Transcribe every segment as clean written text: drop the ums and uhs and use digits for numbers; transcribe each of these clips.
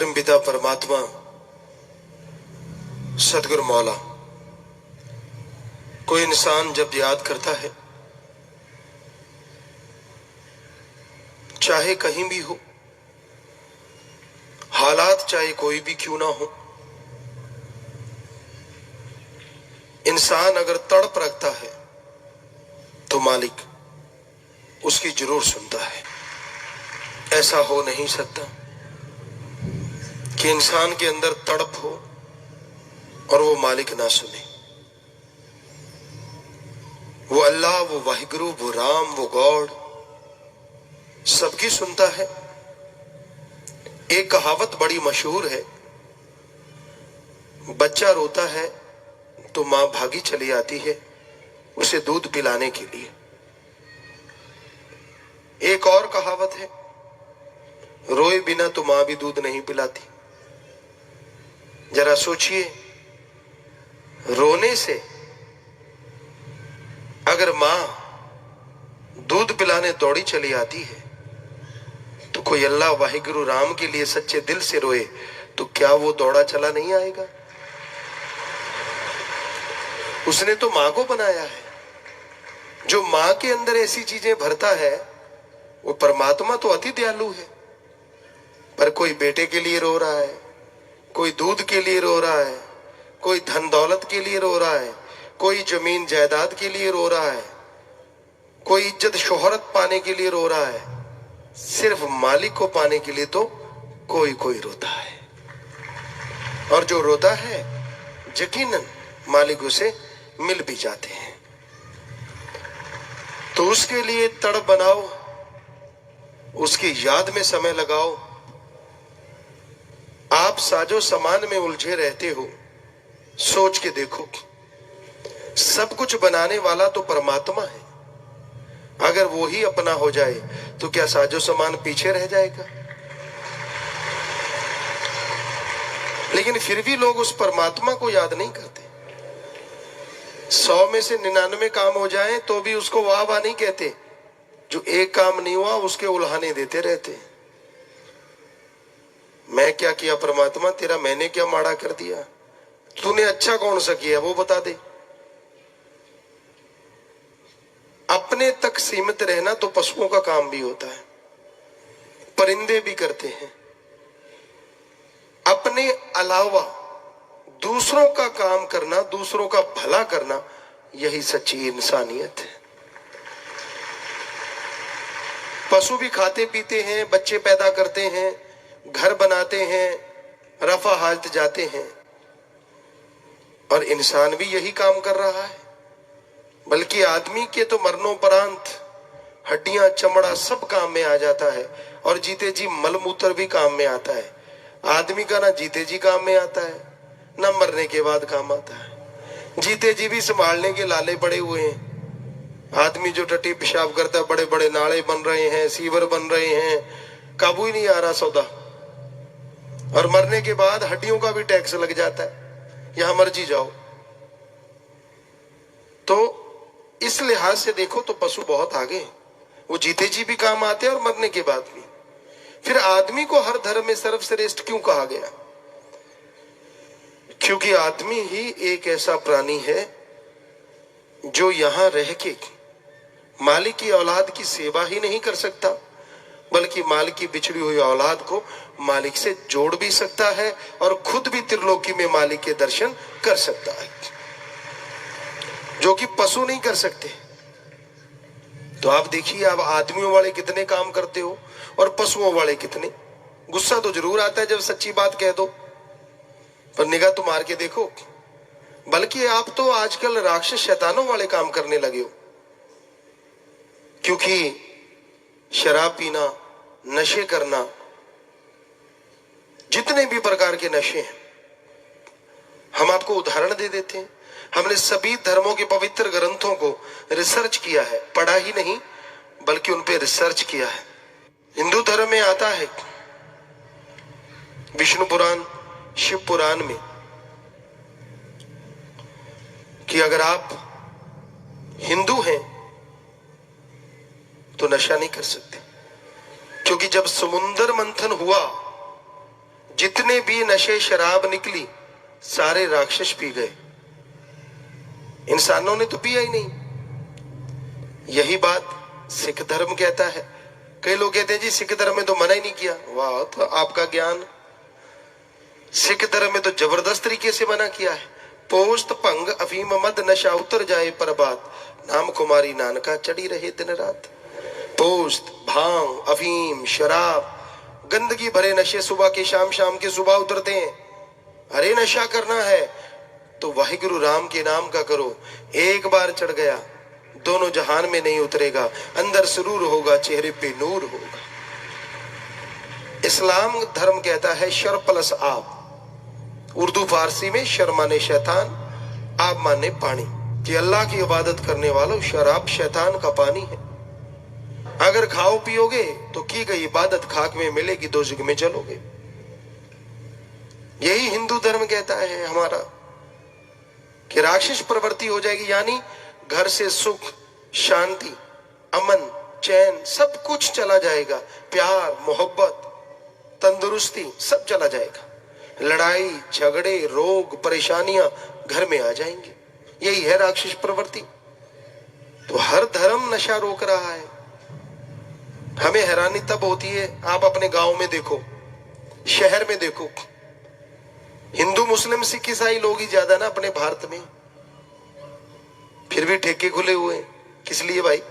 परमपिता परमात्मा सदगुरु मौला कोई इंसान जब याद करता है, चाहे कहीं भी हो, हालात चाहे कोई भी क्यों ना हो, इंसान अगर तड़प रखता है तो मालिक उसकी जरूर सुनता है। ऐसा हो नहीं सकता कि इंसान के अंदर तड़प हो और वो मालिक ना सुने। वो अल्लाह, वो वाहिगुरु, वो राम, वो गॉड सबकी सुनता है। एक कहावत बड़ी मशहूर है, बच्चा रोता है तो मां भागी चली आती है उसे दूध पिलाने के लिए। एक और कहावत है, रोए बिना तो मां भी दूध नहीं पिलाती। जरा सोचिए, रोने से अगर मां दूध पिलाने दौड़ी चली आती है तो कोई अल्लाह वाहिगुरु राम के लिए सच्चे दिल से रोए तो क्या वो दौड़ा चला नहीं आएगा? उसने तो मां को बनाया है। जो मां के अंदर ऐसी चीजें भरता है वो परमात्मा तो अति दयालु है। पर कोई बेटे के लिए रो रहा है, कोई दूध के लिए रो रहा है, कोई धन दौलत के लिए रो रहा है, कोई जमीन जायदाद के लिए रो रहा है, कोई इज्जत शोहरत पाने के लिए रो रहा है। सिर्फ मालिक को पाने के लिए तो कोई कोई रोता है। और जो रोता है यकीनन मालिक उसे मिल भी जाते हैं। तो उसके लिए तड़प बनाओ, उसकी याद में समय लगाओ। आप साजो सामान में उलझे रहते हो, सोच के देखो, सब कुछ बनाने वाला तो परमात्मा है। अगर वो ही अपना हो जाए तो क्या साजो सामान पीछे रह जाएगा? लेकिन फिर भी लोग उस परमात्मा को याद नहीं करते। 100 में से 99 काम हो जाएं तो भी उसको वाह वाह नहीं कहते। जो एक काम नहीं हुआ उसके उल्हाने देते रहते। मैं क्या किया परमात्मा तेरा, मैंने क्या माड़ा कर दिया? तूने अच्छा कौन सा किया वो बता दे। अपने तक सीमित रहना तो पशुओं का काम भी होता है, परिंदे भी करते हैं। अपने अलावा दूसरों का काम करना, दूसरों का भला करना, यही सच्ची इंसानियत है। पशु भी खाते पीते हैं, बच्चे पैदा करते हैं, घर बनाते हैं, रफा हालत जाते हैं, और इंसान भी यही काम कर रहा है। बल्कि आदमी के तो मरणोपरांत हड्डियां चमड़ा सब काम में आ जाता है, और जीते जी मलमूत्र भी काम में आता है। आदमी का ना जीते जी काम में आता है, ना मरने के बाद काम आता है। जीते जी भी संभालने के लाले पड़े हुए हैं। आदमी जो टट्टी पेशाब करता है, बड़े बड़े नाले बन रहे हैं, सीवर बन रहे हैं, काबू ही नहीं आ रहा सौदा। और मरने के बाद हड्डियों का भी टैक्स लग जाता है, यहां मर्जी जाओ। तो इस लिहाज से देखो तो पशु बहुत आगे हैं। वो जीते जी भी काम आते हैं और मरने के बाद भी। फिर आदमी को हर धर्म में सर्वश्रेष्ठ क्यों कहा गया? क्योंकि आदमी ही एक ऐसा प्राणी है जो यहां रह के मालिक की औलाद की सेवा ही नहीं कर सकता, बल्कि मालिक की बिछड़ी हुई औलाद को मालिक से जोड़ भी सकता है और खुद भी त्रिलोकी में मालिक के दर्शन कर सकता है, जो कि पशु नहीं कर सकते। तो आप देखिए, आप आदमियों वाले कितने काम करते हो और पशुओं वाले कितने। गुस्सा तो जरूर आता है जब सच्ची बात कह दो, पर निगाह तो मार के देखो। बल्कि आप तो आजकल राक्षस शैतानों वाले काम करने लगे हो। क्योंकि शराब पीना, नशे करना, जितने भी प्रकार के नशे हैं, हम आपको उदाहरण दे देते हैं। हमने सभी धर्मों के पवित्र ग्रंथों को रिसर्च किया है, पढ़ा ही नहीं बल्कि उन पे रिसर्च किया है। हिंदू धर्म में आता है, विष्णु पुराण, शिव पुराण में, कि अगर आप हिंदू हैं तो नशा नहीं कर सकते। क्योंकि जब समुद्र मंथन हुआ, जितने भी नशे शराब निकली सारे राक्षस पी गए, इंसानों ने तो पिया ही नहीं। यही बात सिख धर्म कहता है। कई लोग कहते हैं जी सिख धर्म में तो मना ही नहीं किया। वाह, तो आपका ज्ञान। सिख धर्म में तो जबरदस्त तरीके से मना किया है। पोस्त भंग अफीम मद नशा उतर जाए पर बात, नाम कुमारी नानका चढ़ी रहे दिन रात। पोस्त, भांग, अफीम, शराब, गंदगी भरे नशे सुबह के शाम, शाम के सुबह उतरते हैं। अरे नशा करना है तो वाहिगुरु राम के नाम का करो। एक बार चढ़ गया दोनों जहान में नहीं उतरेगा, अंदर सुरूर होगा, चेहरे पे नूर होगा। इस्लाम धर्म कहता है शर प्लस आप। उर्दू फारसी में शर माने शैतान, आप माने पानी। कि अल्लाह की इबादत करने वालों, शराब शैतान का पानी है। अगर खाओ पियोगे तो की गई इबादत खाक में मिलेगी, दोज़ख में चलोगे। यही हिंदू धर्म कहता है हमारा कि राक्षस प्रवृत्ति हो जाएगी, यानी घर से सुख, शांति, अमन, चैन सब कुछ चला जाएगा। प्यार, मोहब्बत, तंदुरुस्ती सब चला जाएगा। लड़ाई झगड़े, रोग, परेशानियां घर में आ जाएंगी। यही है राक्षस प्रवृत्ति। तो हर धर्म नशा रोक रहा है। हमें हैरानी तब होती है, आप अपने गांव में देखो, शहर में देखो, हिंदू मुस्लिम सिख ईसाई लोग ही ज्यादा ना अपने भारत में, फिर भी ठेके खुले हुए। किस लिए भाई?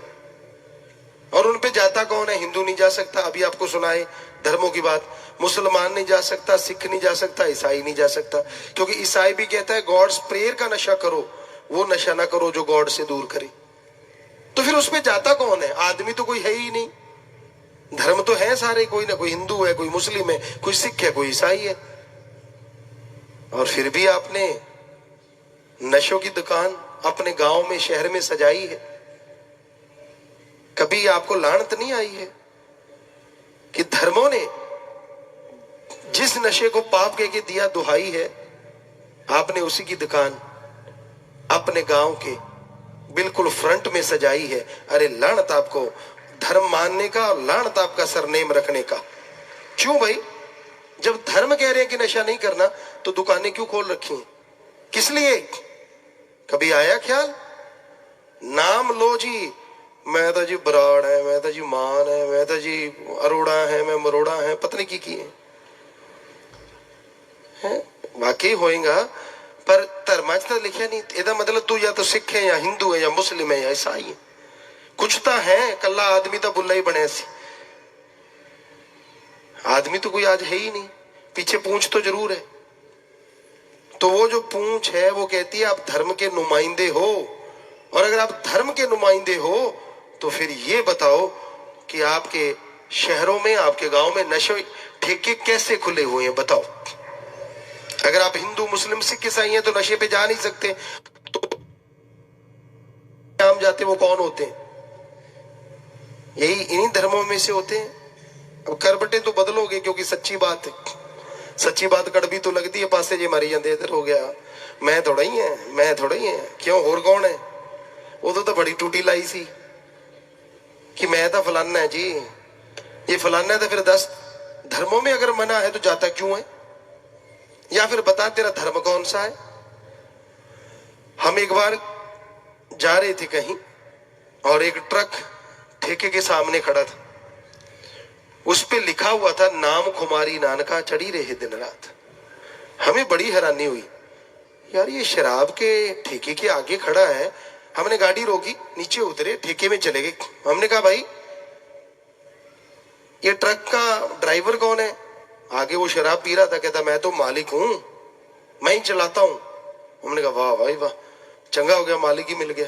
और उन पे जाता कौन है? हिंदू नहीं जा सकता, अभी आपको सुनाए धर्मों की बात। मुसलमान नहीं जा सकता, सिख नहीं जा सकता, ईसाई नहीं जा सकता, क्योंकि ईसाई भी कहता है गॉड्स प्रेयर का नशा करो, वो नशा ना करो जो गॉड से दूर करे। तो फिर उसमें जाता कौन है? आदमी तो कोई है ही नहीं। धर्म तो है सारे, कोई ना कोई हिंदू है, कोई मुस्लिम है, कोई सिख है, कोई ईसाई है। और फिर भी आपने नशों की दुकान अपने गांव में, शहर में सजाई है। कभी आपको लानत नहीं आई है कि धर्मों ने जिस नशे को पाप कह के दिया दुहाई है, आपने उसी की दुकान अपने गांव के बिल्कुल फ्रंट में सजाई है। अरे लानत आपको धर्म मानने का, और लानत आपका सरनेम रखने का। क्यों भाई? जब धर्म कह रहे हैं कि नशा नहीं करना, तो दुकानें क्यों खोल रखी हैं? किस लिए? कभी आया ख्याल? नाम लो जी, मैं तो जी बराड़ है, मैं तो जी मान है, मैं तो जी अरोड़ा है, मैं मरोड़ा है, पत्नी की है। वाकई होएगा, पर धर्म तो लिखा नहीं। एदा मतलब तू या तो सिख है, या हिंदू है, या मुस्लिम है, या ईसाई है। कुछ तो है, कला आदमी तो बुल्ला ही बने सी। आदमी तो कोई आज है ही नहीं, पीछे पूंछ तो जरूर है। तो वो जो पूंछ है वो कहती है आप धर्म के नुमाइंदे हो, और अगर आप धर्म के नुमाइंदे हो तो फिर ये बताओ कि आपके शहरों में, आपके गांव में नशे ठेके कैसे खुले हुए हैं? बताओ। अगर आप हिंदू मुस्लिम सिख ईसाई हैं तो नशे पे जा नहीं सकते, तो आम जाते वो कौन होते हैं? यही इन्हीं धर्मों में से होते हैं। अब करबटे तो बदलोगे, क्योंकि सच्ची बात है, सच्ची बात कड़वी तो लगती है। पासे जे मारी जाते, इधर हो गया, मैं थोड़ा ही है, मैं थोड़ा ही है। क्यों, होर कौन है? उदो तो बड़ी टूटी लाई सी कि मैं तो फलाना है जी, ये फलाना है। तो फिर 10 धर्मों में अगर मना है तो जाता क्यों है? या फिर बता तेरा धर्म कौन सा है? हम एक बार जा रहे थे कहीं, और एक ट्रक ठेके के सामने खड़ा था। उस पे लिखा हुआ था नाम कुमारी नानका चढ़ी रहे दिन रात। हमें बड़ी हैरानी हुई, यार ये शराब के ठेके के आगे खड़ा है। हमने गाड़ी रोकी, नीचे उतरे, ठेके में चले गए। हमने कहा भाई ये ट्रक का ड्राइवर कौन है? आगे वो शराब पी रहा था, कहता मैं तो मालिक हूं, मैं ही चलाता हूं। हमने कहा वाह भाई वाह, चंगा हो गया, मालिक ही मिल गया।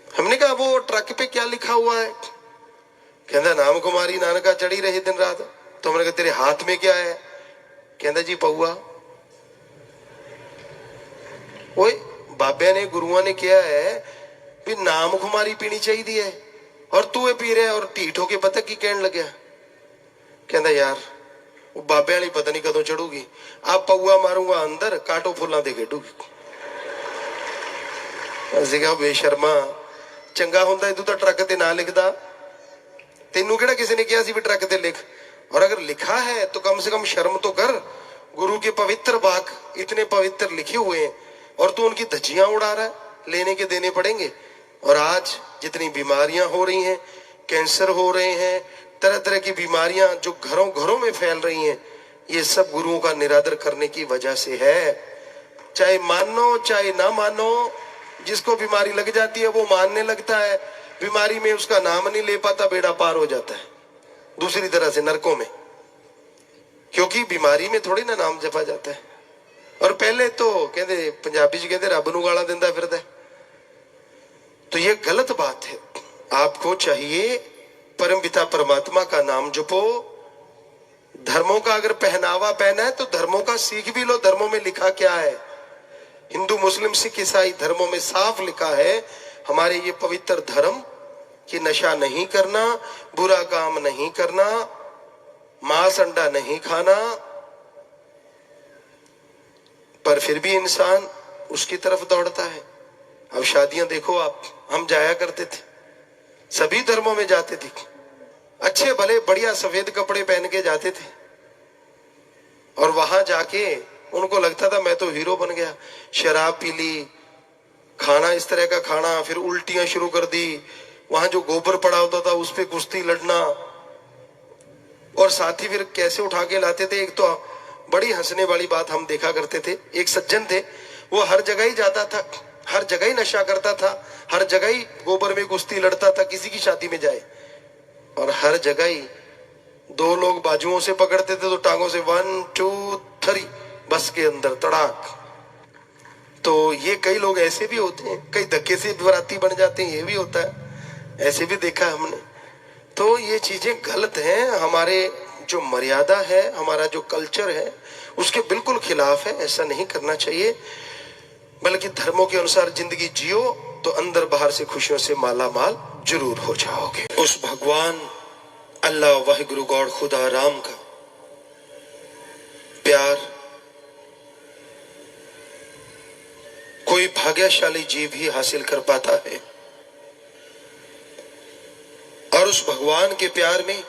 हमने कहा वो ट्रक पे क्या लिखा हुआ है? कहता नाम कुमारी नानका चढ़ी रही दिन रात। तो हमने कहा तेरे हाथ में क्या है? कहता जी पौआ। ओए बाबे ने, गुरुआ ने किया है भी नाम कुमारी पीनी चाहिए है, और तू ये पी रहा है। और ढीठ होके पता की कहने लगे, कहता यार वो बाबे वाली पता नहीं कदों चढ़ूगी, आप पौआ मारूंगा अंदर, काटो फुल्लां दे खेडूगी। ਅਸੀਂ ਕਿਹਾ ਬੇਸ਼ਰਮਾ, ਚੰਗਾ ਹੁੰਦਾ ਤੂੰ ਤਾਂ ਟਰੱਕ ਤੇ ਨਾ ਲਿਖਦਾ। ਤੈਨੂੰ ਕਿਹੜਾ ਕਿਸੇ ਨੇ ਕਿਹਾ ਸੀ ਵੀ ਟਰੱਕ ਤੇ ਲਿਖ? और अगर लिखा है तो कम से कम शर्म तो कर। गुरु के पवित्र वाक इतने पवित्र लिखे हुए हैं और तू उनकी धज्जियां उड़ा रहा है, लेने के देने पड़ेंगे। और आज जितनी बीमारियां हो रही हैं, कैंसर हो रहे हैं, तरह तरह की बीमारियां जो घरों घरों में फैल रही हैं, ये सब गुरुओं का निरादर करने की वजह से है। चाहे मानो चाहे ना मानो, जिसको बीमारी लग जाती है वो मानने लगता है, बीमारी में उसका नाम नहीं ले पाता, बेड़ा पार हो जाता है दूसरी तरह से नरकों में, क्योंकि बीमारी में थोड़ी ना नाम जपा जाता है। और पहले तो कहते पंजाबी जी कहते रब नू गाला दिंदा फिरदा है। तो ये गलत बात है। आपको चाहिए परम पिता परमात्मा का नाम जपो। धर्मों का अगर पहनावा पहना है तो धर्मों का सीख भी लो, धर्मों में लिखा क्या है। हिंदू मुस्लिम सिख ईसाई धर्मों में साफ लिखा है, हमारे ये पवित्र धर्म, कि नशा नहीं करना, बुरा काम नहीं करना, मांस अंडा नहीं खाना। पर फिर भी इंसान उसकी तरफ दौड़ता है। अब शादियां देखो आप, हम जाया करते थे, सभी धर्मों में जाते थे, अच्छे भले बढ़िया सफेद कपड़े पहन के जाते थे, और वहां जाके उनको लगता था मैं तो हीरो बन गया। शराब पी ली, खाना इस तरह का खाना, फिर उल्टियां शुरू कर दी, वहां जो गोबर पड़ा होता था उस पे कुश्ती लड़ना, और साथ ही फिर कैसे उठा के लाते थे। एक तो बड़ी हंसने वाली बात हम देखा करते थे, एक सज्जन थे, वो हर जगह ही जाता था, हर जगह ही नशा करता था, हर जगह ही गोबर में कुश्ती लड़ता था, किसी की शादी में जाए, और हर जगह ही दो लोग बाजुओं से पकड़ते थे तो टांगों से 1 2 3 बस के अंदर तड़ाक। तो ये कई लोग ऐसे भी होते हैं, कई धक्के से बराती बन जाते हैं, ये भी होता है, ऐसे भी देखा हमने। तो ये चीजें गलत हैं। हमारे जो मर्यादा है, हमारा जो कल्चर है, उसके बिल्कुल खिलाफ है। ऐसा नहीं करना चाहिए, बल्कि धर्मों के अनुसार जिंदगी जियो तो अंदर बाहर से खुशियों से माला माल जरूर हो जाओगे। उस भगवान अल्लाह वाहिगुरु गॉड खुदा राम का प्यार कोई भाग्यशाली जीव ही हासिल कर पाता है। और उस भगवान के प्यार में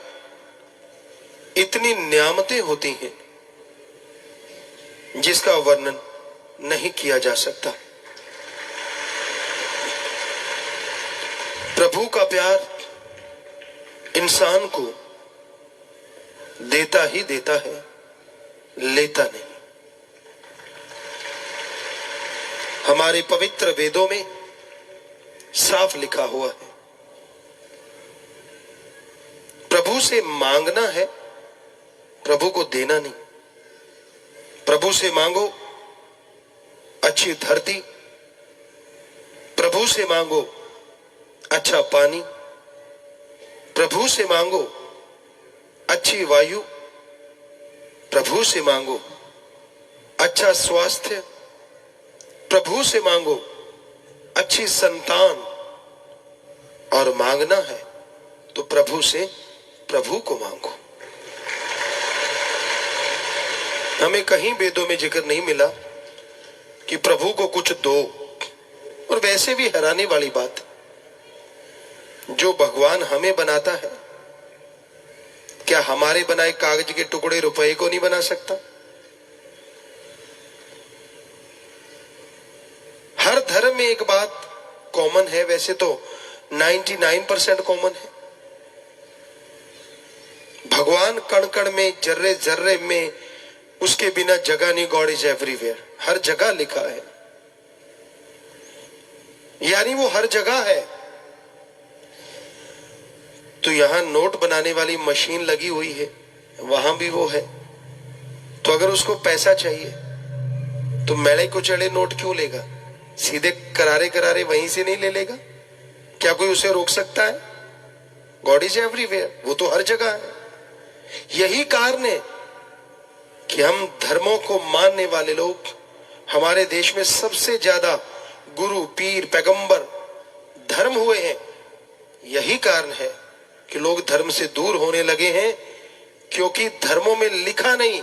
इतनी नियामतें होती हैं जिसका वर्णन नहीं किया जा सकता। प्रभु का प्यार इंसान को देता ही देता है, लेता नहीं। हमारे पवित्र वेदों में साफ लिखा हुआ है, प्रभु से मांगना है, प्रभु को देना नहीं। प्रभु से मांगो अच्छी धरती, प्रभु से मांगो अच्छा पानी, प्रभु से मांगो अच्छी वायु, प्रभु से मांगो अच्छा स्वास्थ्य, प्रभु से मांगो अच्छी संतान। और मांगना है तो प्रभु से प्रभु को मांगो। हमें कहीं वेदों में जिक्र नहीं मिला कि प्रभु को कुछ दो। और वैसे भी हैरानी वाली बात, जो भगवान हमें बनाता है, क्या हमारे बनाए कागज के टुकड़े रुपए को नहीं बना सकता? हर धर्म में एक बात कॉमन है, वैसे तो 99% कॉमन है। भगवान कण कण में, जर्रे जर्रे में, उसके बिना जगह नहीं। गॉड इज एवरीवेयर, हर जगह लिखा है, यानी वो हर जगह है। तो यहां नोट बनाने वाली मशीन लगी हुई है, वहां भी वो है। तो अगर उसको पैसा चाहिए तो मेले को चढ़े नोट क्यों लेगा? सीधे करारे करारे वहीं से नहीं ले लेगा? क्या कोई उसे रोक सकता है? गॉड इज एवरीवेयर, वो तो हर जगह है। यही कारण है कि हम धर्मों को मानने वाले लोग, हमारे देश में सबसे ज्यादा गुरु, पीर, पैगंबर धर्म हुए हैं। यही कारण है कि लोग धर्म से दूर होने लगे हैं, क्योंकि धर्मों में लिखा नहीं,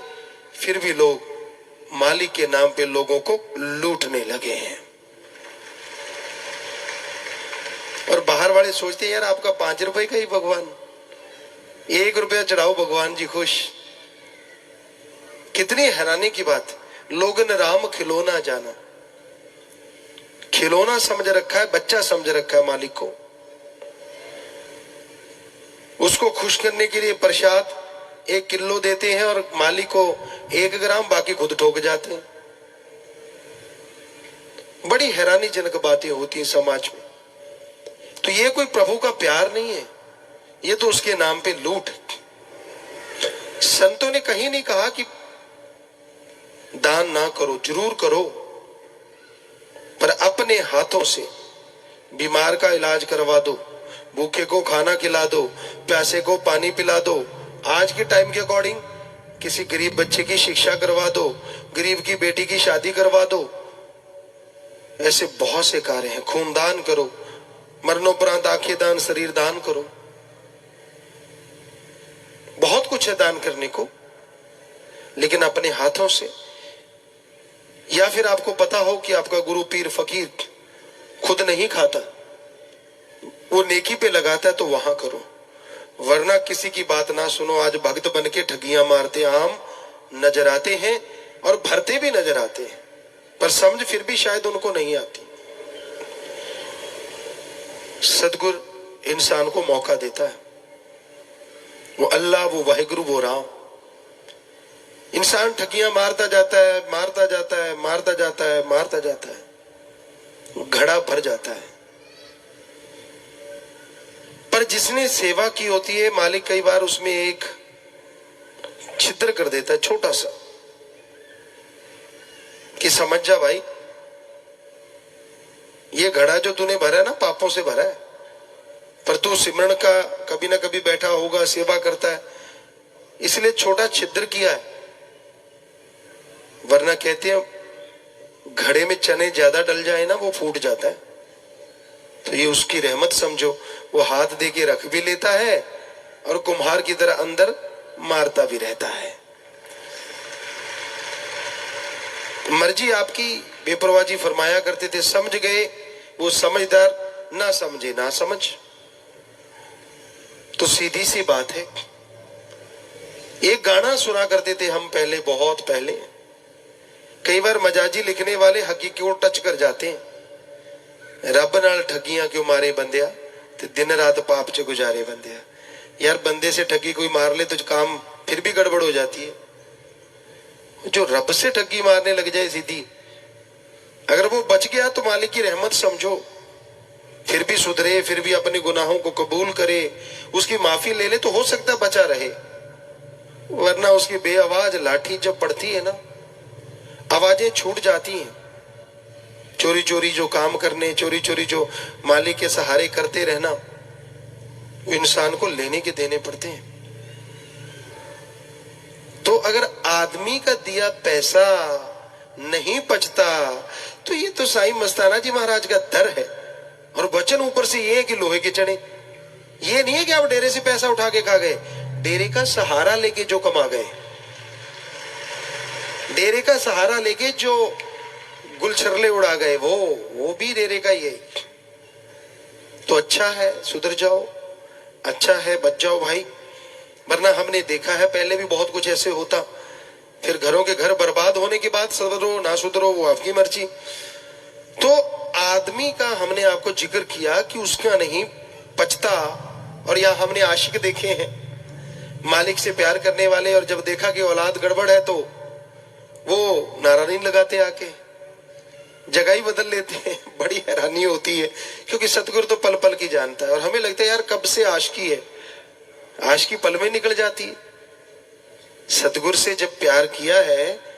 फिर भी लोग मालिक के नाम पे लोगों को लूटने लगे हैं। और बाहर वाले सोचते हैं यार आपका 5 रुपए का ही भगवान, 1 रुपया चढ़ाओ भगवान जी खुश। कितनी हैरानी की बात। लोगन राम खिलौना जाना, खिलौना समझ रखा है, बच्चा समझ रखा है मालिक को। उसको खुश करने के लिए प्रसाद 1 किलो देते हैं और मालिक को 1 ग्राम, बाकी खुद ठोक जाते हैं। बड़ी हैरानीजनक बातें होती हैं समाज में। तो ये कोई प्रभु का प्यार नहीं है, ये तो उसके नाम पे लूट। संतों ने कहीं नहीं कहा कि दान ना करो, जरूर करो, पर अपने हाथों से बीमार का इलाज करवा दो, भूखे को खाना खिला दो, प्यासे को पानी पिला दो, आज के टाइम के अकॉर्डिंग किसी गरीब बच्चे की शिक्षा करवा दो, गरीब की बेटी की शादी करवा दो। ऐसे बहुत से कार्य हैं। खूनदान करो, मरणोपरांत आंखें दान, शरीर दान करो, बहुत कुछ है दान करने को। लेकिन अपने हाथों से, या फिर आपको पता हो कि आपका गुरु पीर फकीर खुद नहीं खाता, वो नेकी पे लगाता है, तो वहां करो। वरना किसी की बात ना सुनो। आज भक्त बन के ठगियां मारते आम नजर आते हैं और भरते भी नजर आते हैं, पर समझ फिर भी शायद उनको नहीं आती। सदगुरु इंसान को मौका देता है, वो अल्लाह, वो वाहिगुरु, वो राम। इंसान ठगियां मारता जाता है, मारता जाता है, मारता जाता है, मारता जाता है, घड़ा भर जाता है। पर जिसने सेवा की होती है, मालिक कई बार उसमें एक छिद्र कर देता है, छोटा सा, कि समझ जा भाई, ये घड़ा जो तूने भरा है ना, पापों से भरा है, पर तू सिमरन का कभी ना कभी बैठा होगा, सेवा करता है, इसलिए छोटा छिद्र किया है। वरना कहते हैं घड़े में चने ज्यादा डल जाए ना, वो फूट जाता है। तो ये उसकी रहमत समझो, वो हाथ दे के रख भी लेता है और कुम्हार की तरह अंदर मारता भी रहता है। मर्जी आपकी, बेपरवाह जी फरमाया करते थे, समझ गए वो समझदार, ना समझे ना समझ। तो सीधी सी बात है। एक गाना सुना करते थे हम पहले, बहुत पहले। कई बार मजाजी लिखने वाले हकीकत को टच कर जाते हैं। रब नाल ठगियां क्यों मारे बंदिया, ते दिन रात पाप च गुजारे बंदिया। यार बंदे से ठगी कोई मार ले तो काम फिर भी गड़बड़ हो जाती है। जो रब से ठगी मारने लग जाए सीधी, अगर वो बच गया तो मालिक की रहमत समझो, फिर भी सुधरे, फिर भी अपने गुनाहों को कबूल करे, उसकी माफी ले ले, तो हो सकता है बचा रहे। वरना उसकी बेआवाज लाठी जब पड़ती है ना, आवाजें छूट जाती हैं। चोरी चोरी जो काम करने, चोरी चोरी जो मालिक के सहारे करते रहना, इंसान को लेने के देने पड़ते हैं। तो अगर आदमी का दिया पैसा नहीं पचता, तो ये तो साईं मस्ताना जी महाराज का दर है। और वचन ऊपर से ये है कि लोहे के चने। ये नहीं है कि आप डेरे से पैसा उठा के खा गए, डेरे का सहारा लेके जो कमा गए, डेरे का सहारा लेके जो गुलछरले उड़ा गए, वो भी डेरे का ही है। तो अच्छा है सुधर जाओ, अच्छा है बच जाओ भाई। वरना हमने देखा है पहले भी बहुत कुछ ऐसे होता, फिर घरों के घर बर्बाद होने के बाद सुधरो ना सुधरो वो आपकी मर्जी। तो आदमी का हमने आपको जिक्र किया कि उसका नहीं पचता। और यहाँ हमने आशिक देखे हैं, मालिक से प्यार करने वाले, और जब देखा कि औलाद गड़बड़ है तो वो नारा नहीं लगाते, आके जगह ही बदल लेते हैं। बड़ी हैरानी होती है, क्योंकि सतगुरु तो पल पल की जानता है। और हमें लगता है यार कब से आशिकी है, आशिकी पल में निकल जाती है। सतगुरु से जब प्यार किया है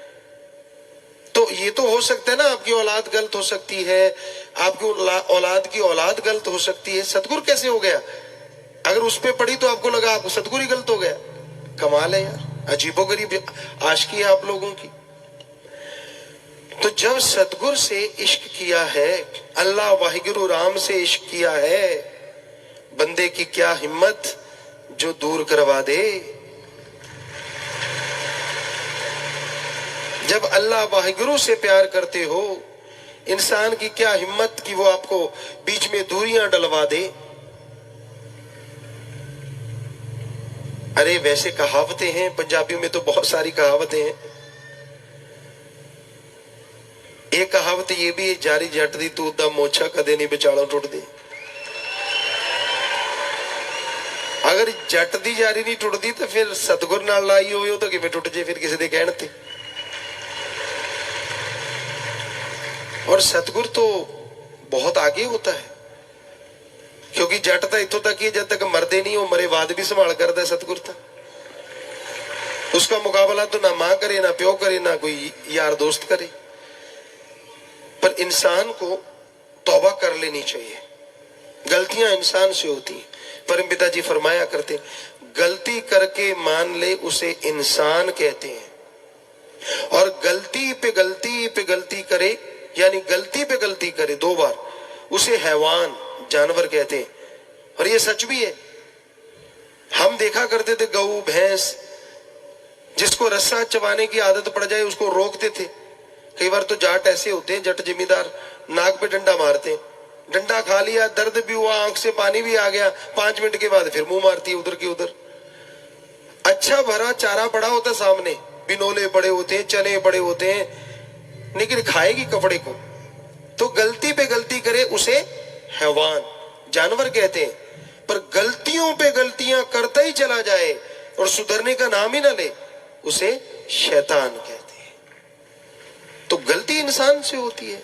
तो ये तो हो सकता है ना, आपकी औलाद गलत हो सकती है, आपकी औलाद की औलाद गलत हो सकती है। सतगुरु कैसे हो गया? अगर उस पे पड़ी तो आपको लगा आपको सतगुरु ही गलत हो गया। कमाल है यार, अजीबोगरीब आशिकी है आप लोगों की। तो जब सतगुरु से इश्क किया है, अल्लाह वाहिगुरु राम से इश्क किया है, बंदे की क्या हिम्मत जो दूर करवा दे। जब अल्लाह वाहिगुरु से प्यार करते हो, इंसान की क्या हिम्मत कि वो आपको बीच में दूरियां डलवा दे। अरे वैसे कहावतें हैं, पंजाबियों में तो बहुत सारी कहावतें हैं। एक कहावत ये भी है, जारी जट दी तूत दा मोछा कदे नहीं विचालों टुटदी। अगर जट दी जारी नहीं टुटदी तो फिर सतगुर नाल लाई होवे तो किवें टुट जे फिर किसी दे कहण ते। और सतगुर तो बहुत आगे होता है, क्योंकि जट तो इतों तक ही जब तक मरदे नहीं हो मरे बाद भी संभाल करता है सतगुर था। उसका मुकाबला तो ना मां करे, ना प्यो करे, ना कोई यार दोस्त करे। पर इंसान को तौबा कर लेनी चाहिए। गलतियां इंसान से होती हैं। परमपिता जी फरमाया करते, गलती करके मान ले उसे इंसान कहते हैं, और गलती पे गलती करे, यानी गलती पे गलती करे 2 बार, उसे हैवान जानवर कहते हैं। और ये सच भी है। हम देखा करते थे गऊ भैंस, जिसको रस्सा चबाने की आदत पड़ जाए उसको रोकते थे। कई बार तो जाट ऐसे होते हैं, जट जमींदार नाक पे डंडा मारते हैं, डंडा खा लिया, दर्द भी हुआ, आंख से पानी भी आ गया, 5 मिनट के बाद फिर मुंह मारती है उधर की उधर। अच्छा भरा चारा पड़ा होता सामने, बिनोले पड़े होते हैं, चने पड़े होते हैं, लेकिन खाएगी कपड़े को। तो गलती पे गलती करे उसे हैवान जानवर कहते हैं। पर गलतियों पे गलतियां करता ही चला जाए और सुधरने का नाम ही ना ले, उसे शैतान कहते हैं। तो गलती इंसान से होती है,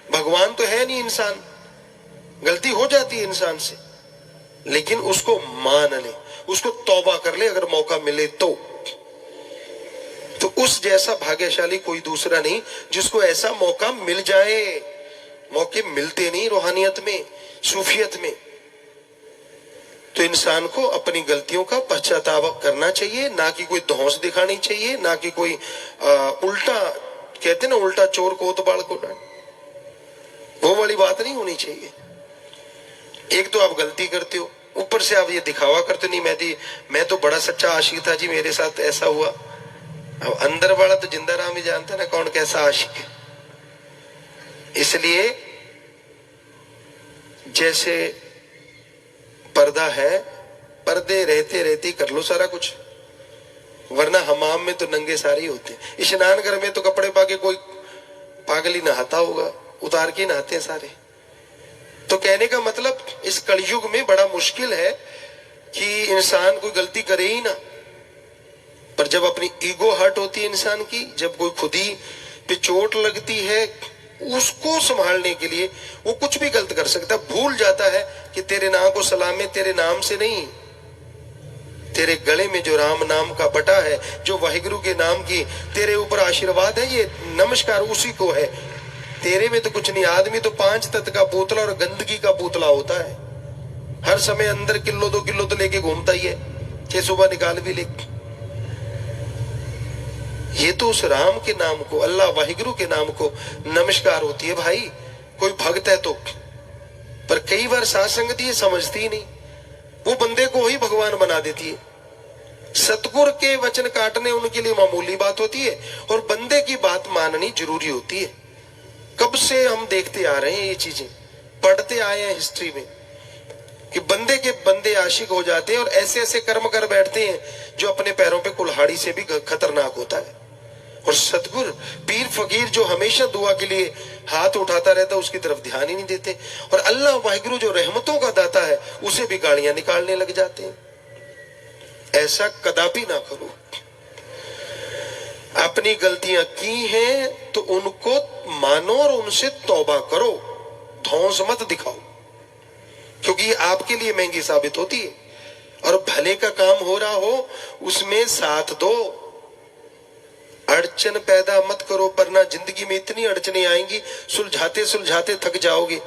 भगवान तो है नहीं इंसान। गलती हो जाती है इंसान से, लेकिन उसको मान ले, उसको तौबा कर ले अगर मौका मिले तो उस जैसा भाग्यशाली कोई दूसरा नहीं जिसको ऐसा मौका मिल जाए। मौके मिलते नहीं रूहानियत में, सूफियत में। तो इंसान को अपनी गलतियों का पश्चाताप करना चाहिए, ना कि कोई धौंस दिखानी चाहिए, ना कि कोई उल्टा कहते ना, उल्टा चोर कोतवाल को डांट, वो वाली बात नहीं होनी चाहिए। एक तो आप गलती करते हो, ऊपर से आप ये दिखावा करते नहीं, मैं तो बड़ा सच्चा आशिक था जी, मेरे साथ ऐसा हुआ। अब अंदर वाला तो जिंदा राम ही जानता ना कौन कैसा आशिक है। इसलिए जैसे पर्दा है, पर्दे रहते रहते कर लो सारा कुछ, वरना हमाम में तो नंगे सारे ही होते हैं। स्नान घर में तो कपड़े पाके कोई पागल ही नहाता होगा, उतार के नहाते हैं सारे। तो कहने का मतलब इस कलयुग में बड़ा मुश्किल है कि इंसान कोई गलती करे ही ना। पर जब अपनी ईगो हर्ट होती है इंसान की, जब कोई खुद ही पे चोट लगती है, उसको संभालने के लिए वो कुछ भी गलत कर सकता। भूल जाता है कि तेरे नाम को सलाम है, तेरे नाम से नहीं, तेरे गले में जो राम नाम का बटा है, जो वाहिगुरु के नाम की तेरे ऊपर आशीर्वाद है, ये नमस्कार उसी को है। तेरे में तो कुछ नहीं। आदमी तो 5 तत्व का पुतला और गंदगी का पुतला होता है। हर समय अंदर किलो 2 किलो तो लेके घूमता ही है, कि सुबह निकाल भी ले। ये तो उस राम के नाम को, अल्लाह वाहिगुरु के नाम को नमस्कार होती है भाई। कोई भक्त है तो। पर कई बार साथ संगत ये समझती ही नहीं, वो बंदे को ही भगवान बना देती है। सतगुर के वचन काटने उनके लिए मामूली बात होती है, और बंदे की बात माननी जरूरी होती है। कब से हम देखते आ रहे हैं ये चीजें, पढ़ते आए हैं हिस्ट्री में, कि बंदे के बंदे आशिक हो जाते हैं और ऐसे ऐसे कर्म कर बैठते हैं जो अपने पैरों पे कुल्हाड़ी से भी खतरनाक होता है। और सतगुर पीर फकीर जो हमेशा दुआ के लिए हाथ उठाता रहता है, उसकी तरफ ध्यान ही नहीं देते। और अल्लाह वाहिगुरु जो रहमतों का दाता है, उसे भी गालियां निकालने लग जाते हैं। ऐसा कदापि ना करो। अपनी गलतियां की हैं तो उनको मानो और उनसे तौबा करो, धौंस मत दिखाओ, क्योंकि आपके लिए महंगी साबित होती है। और भले का काम हो रहा हो उसमें साथ दो, अड़चन पैदा मत करो, वरना जिंदगी में इतनी अड़चने आएंगी, सुलझाते सुलझाते थक जाओगे,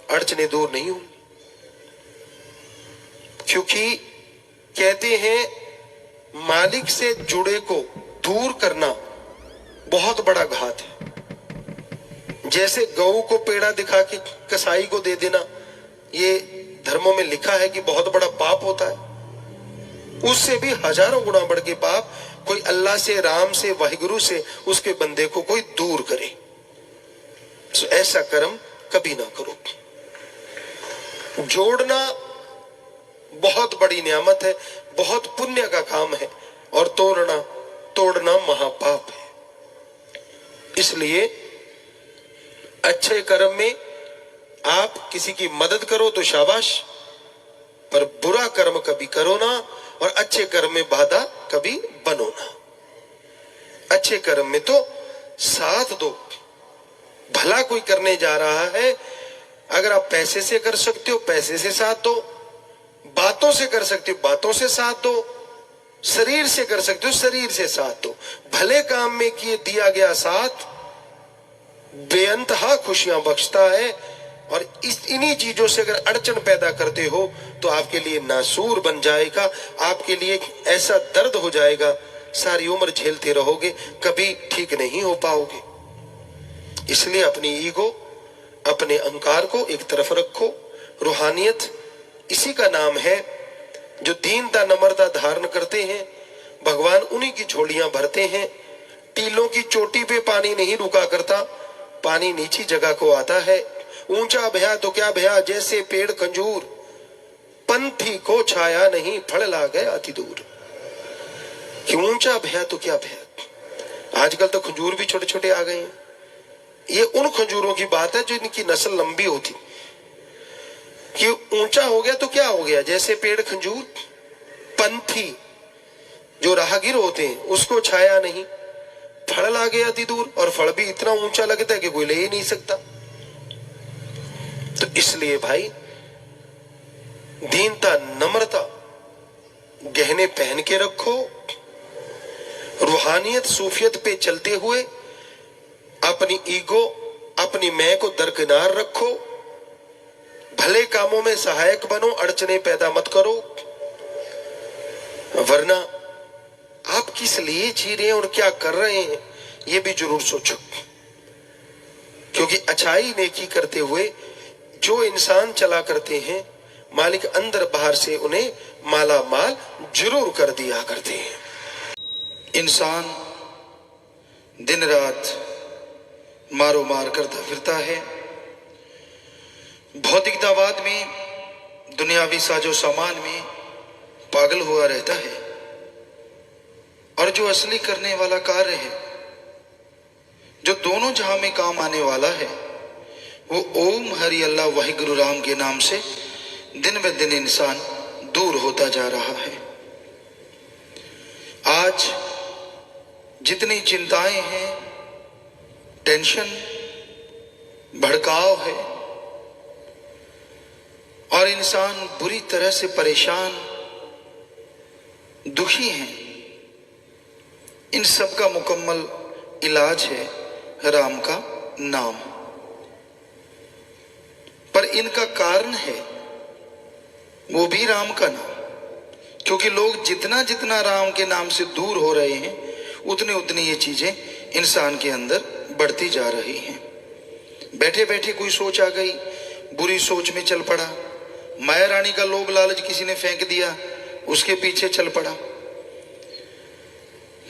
अड़चने दूर नहीं होंगी। क्योंकि कहते हैं मालिक से जुड़े को दूर करना बहुत बड़ा घात है। जैसे गऊ को पेड़ा दिखा के कसाई को दे देना, ये धर्मों में लिखा है कि बहुत बड़ा पाप होता है। उससे भी हजारों गुना बढ़ के पाप कोई अल्लाह से, राम से, वाहिगुरु से उसके बंदे को कोई दूर करे। तो ऐसा कर्म कभी ना करो। जोड़ना बहुत बड़ी नियामत है, बहुत पुण्य का काम है, और तोड़ना महापाप है। इसलिए अच्छे कर्म में आप किसी की मदद करो तो शाबाश, पर बुरा कर्म कभी करो ना, और अच्छे कर्म में बाधा कभी बनो ना। अच्छे कर्म में तो साथ दो। भला कोई करने जा रहा है, अगर आप पैसे से कर सकते हो पैसे से साथ दो, बातों से कर सकते हो बातों से साथ दो, शरीर से कर सकते हो शरीर से साथ दो। भले काम में किए दिया गया साथ बेअंतहा खुशियां बख्शता है, और इन्हीं चीजों से अगर अड़चन पैदा करते हो तो आपके लिए नासूर बन जाएगा, आपके लिए ऐसा दर्द हो जाएगा, सारी उम्र झेलते रहोगे, कभी ठीक नहीं हो पाओगे। इसलिए अपनी ईगो, अपने अहंकार को एक तरफ रखो। रूहानियत इसी का नाम है जो दीनता नम्रता धारण करते हैं, भगवान उन्हीं की झोलियां भरते हैं। टीलों की चोटी पे पानी नहीं रुका करता, पानी नीची जगह को आता है। ऊंचा भया तो क्या भया, जैसे पेड़ खंजूर, पंथी को छाया नहीं, फल ला गया अति दूर। कि ऊंचा भया तो क्या भया। आजकल तो खजूर भी छोटे छोटे आ गए हैं। ये उन खजूरों की बात है जो इनकी नस्ल लंबी होती, कि ऊंचा हो गया तो क्या हो गया, जैसे पेड़ खजूर, पंथी जो राहगीर होते हैं उसको छाया नहीं, फल ला गया अति दूर, और फल भी इतना ऊंचा लगता है कि कोई ले ही नहीं सकता। तो इसलिए भाई दीनता नम्रता गहने पहन के रखो। रूहानियत सूफियत पे चलते हुए अपनी ईगो, अपनी मैं को दरकिनार रखो। भले कामों में सहायक बनो, अड़चने पैदा मत करो, वरना आप किस लिए जी रहे हैं और क्या कर रहे हैं ये भी जरूर सोचो। क्योंकि अच्छाई नेकी करते हुए जो इंसान चला करते हैं, मालिक अंदर बाहर से उन्हें माला माल जरूर कर दिया करते हैं। इंसान दिन रात मारो मार करता फिरता है, भौतिकतावाद में, दुनियावी साजो सामान में पागल हुआ रहता है, और जो असली करने वाला कार्य है, जो दोनों जहां में काम आने वाला है, वो ओम हरि अल्लाह वाहिगुरु राम के नाम से दिन ब दिन इंसान दूर होता जा रहा है। आज जितनी चिंताएं हैं, टेंशन, भड़काव है, और इंसान बुरी तरह से परेशान, दुखी हैं, इन सब का मुकम्मल इलाज है राम का नाम। पर इनका कारण है वो भी राम का नाम, क्योंकि लोग जितना जितना राम के नाम से दूर हो रहे हैं, उतनी उतनी ये चीजें इंसान के अंदर बढ़ती जा रही हैं। बैठे बैठे कोई सोच आ गई, बुरी सोच में चल पड़ा, माया रानी का लोभ लालच किसी ने फेंक दिया, उसके पीछे चल पड़ा।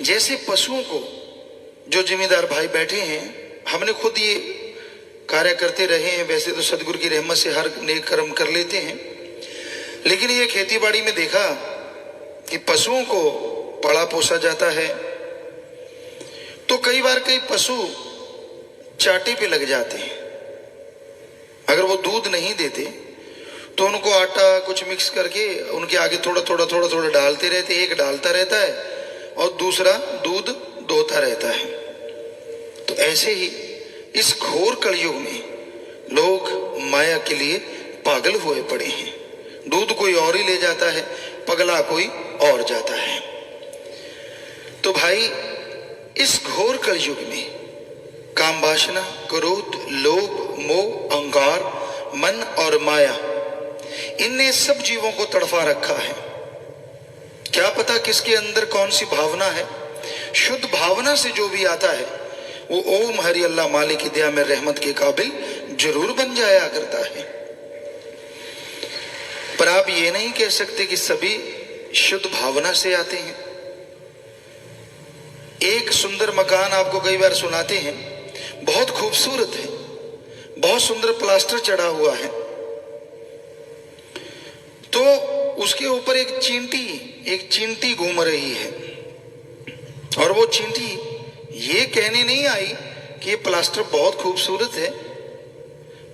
जैसे पशुओं को जो जिम्मेदार भाई बैठे हैं, हमने खुद ये कार्य करते रहे हैं। वैसे तो सदगुरु की रहमत से हर नेक कर्म कर लेते हैं, लेकिन ये खेती बाड़ी में देखा कि पशुओं को पाला पोसा जाता है, तो कई बार कई पशु चाटे पे लग जाते हैं। अगर वो दूध नहीं देते तो उनको आटा कुछ मिक्स करके उनके आगे थोड़ा थोड़ा थोड़ा थोड़ा डालते रहते, एक डालता रहता है और दूसरा दूध दोहता रहता है। तो ऐसे ही इस घोर कलयुग में लोग माया के लिए पागल हुए पड़े हैं। दूध कोई और ही ले जाता है, पगला कोई और जाता है। तो भाई इस घोर कलयुग में काम वासना, क्रोध, लोभ, मोह, अहंकार, मन और माया, इनने सब जीवों को तड़फा रखा है। क्या पता किसके अंदर कौन सी भावना है। शुद्ध भावना से जो भी आता है वो ओम हरि अल्लाह मालिक की दया में रहमत के काबिल जरूर बन जाया करता है। पर आप ये नहीं कह सकते कि सभी शुद्ध भावना से आते हैं। एक सुंदर मकान आपको कई बार सुनाते हैं, बहुत खूबसूरत है, बहुत सुंदर प्लास्टर चढ़ा हुआ है, तो उसके ऊपर एक चींटी घूम रही है, और वो चींटी ये कहने नहीं आई कि ये प्लास्टर बहुत खूबसूरत है,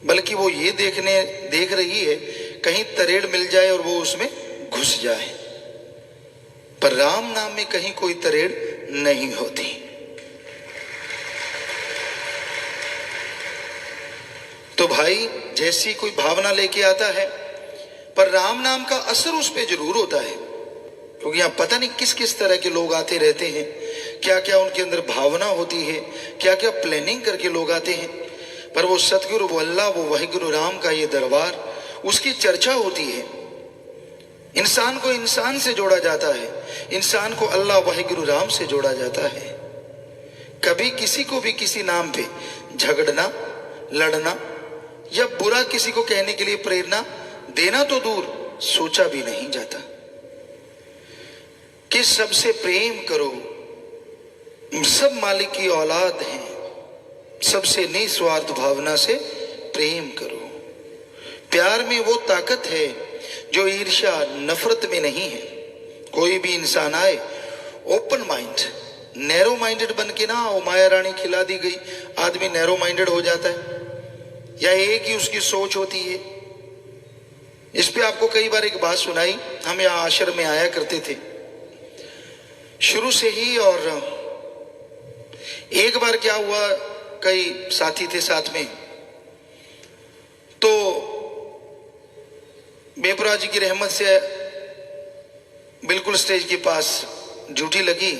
बल्कि वो ये देख रही है कहीं तरेड़ मिल जाए और वो उसमें घुस जाए। पर राम नाम में कहीं कोई तरेड़ नहीं होती। तो भाई जैसी कोई भावना लेके आता है, पर राम नाम का असर उस पे जरूर होता है, क्योंकि यहाँ पता नहीं किस किस तरह के लोग आते रहते हैं, क्या क्या उनके अंदर भावना होती है, क्या क्या प्लानिंग करके लोग आते हैं। पर वो सतगुरु, वो अल्लाह, वो वाहिगुरु राम का ये दरबार, उसकी चर्चा होती है। इंसान को इंसान से जोड़ा जाता है, इंसान को अल्लाह वाहिगुरु राम से जोड़ा जाता है। कभी किसी को भी किसी नाम पे झगड़ना, लड़ना या बुरा किसी को कहने के लिए प्रेरणा देना तो दूर, सोचा भी नहीं जाता कि सबसे प्रेम करो, सब मालिक की औलाद हैं, सबसे निस्वार्थ भावना से प्रेम करो। प्यार में वो ताकत है जो ईर्ष्या नफरत में नहीं है। कोई भी इंसान आए ओपन माइंड, नैरो माइंडेड बन के ना आओ। माया रानी खिला दी गई, आदमी नैरो माइंडेड हो जाता है, या एक ही उसकी सोच होती है। इस पे आपको कई बार एक बात सुनाई। हम यहाँ आश्रम में आया करते थे शुरू से ही, और एक बार क्या हुआ, कई साथी थे साथ में, तो बेपरा जी की रहमत से बिल्कुल स्टेज के पास ड्यूटी लगी।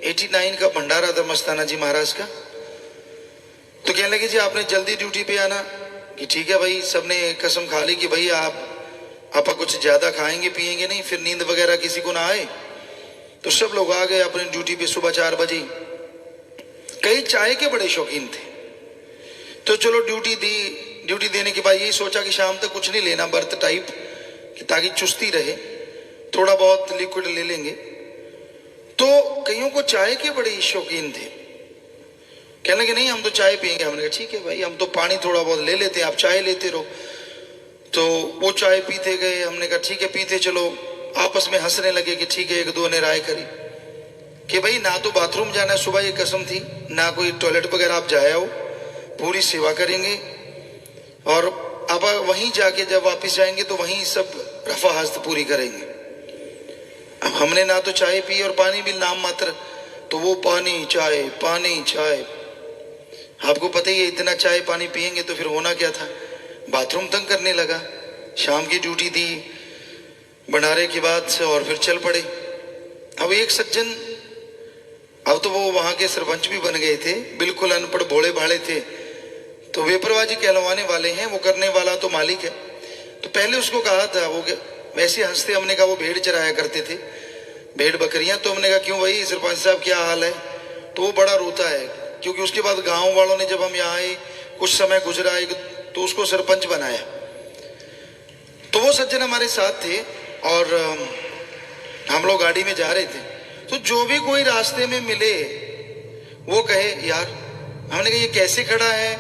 89 का भंडारा था मस्ताना जी महाराज का। तो कहने लगे जी आपने जल्दी ड्यूटी पे आना। कि ठीक है भाई, सबने कसम खा ली कि भाई आप कुछ ज्यादा खाएंगे पिएंगे नहीं, फिर नींद वगैरह किसी को ना आए। तो सब लोग आ गए अपनी ड्यूटी पे सुबह 4 बजे। कई चाय के बड़े शौकीन थे, तो चलो ड्यूटी दी। ड्यूटी देने के बाद यही सोचा कि शाम तक कुछ नहीं लेना, बर्थ टाइप, कि ताकि चुस्ती रहे, थोड़ा बहुत लिक्विड ले लेंगे। तो कईयों को चाय के बड़े शौकीन थे। कहने लगे नहीं हम तो चाय पियेंगे। हमने कहा ठीक है भाई, हम तो पानी थोड़ा बहुत ले लेते हैं, आप चाय लेते रहो। तो वो चाय पीते गए। हमने कहा ठीक है पीते चलो। आपस में हंसने लगे कि ठीक है, एक दो ने राय करी कि भाई ना तो बाथरूम जाना है, सुबह ये कसम थी, ना कोई टॉयलेट वगैरह, आप जाए आओ, पूरी सेवा करेंगे, और अब वहीं जाके जब वापस जाएंगे तो वहीं सब रफा हस्त पूरी करेंगे। अब हमने ना तो चाय पी और पानी भी नाम मात्र, तो वो पानी चाय पानी चाय। आपको पता ही है, इतना चाय पानी पिएंगे तो फिर होना क्या था, बाथरूम तंग करने लगा। शाम की ड्यूटी दी भंडारे के बाद से, और फिर चल पड़े। अब एक सज्जन, अब तो वो वहां के सरपंच भी बन गए थे, बिल्कुल अनपढ़ भोले भाले थे, तो बेपरवाही कहलवाने वाले हैं, वो करने वाला तो मालिक है। तो पहले उसको कहा था, वो वैसे हंसते, हमने कहा वो भेड़ चराया करते थे, भेड़ बकरियां। तो हमने कहा क्यों भाई सरपंच साहब क्या हाल है? तो वो बड़ा रोता है, क्योंकि उसके बाद गांव वालों ने जब हम यहाँ आए, कुछ समय गुजरा है, तो उसको सरपंच बनाया। तो वो सज्जन हमारे साथ थे और हम लोग गाड़ी में जा रहे थे। तो जो भी कोई रास्ते में मिले वो कहे यार, हमने कहा ये कैसे खड़ा है?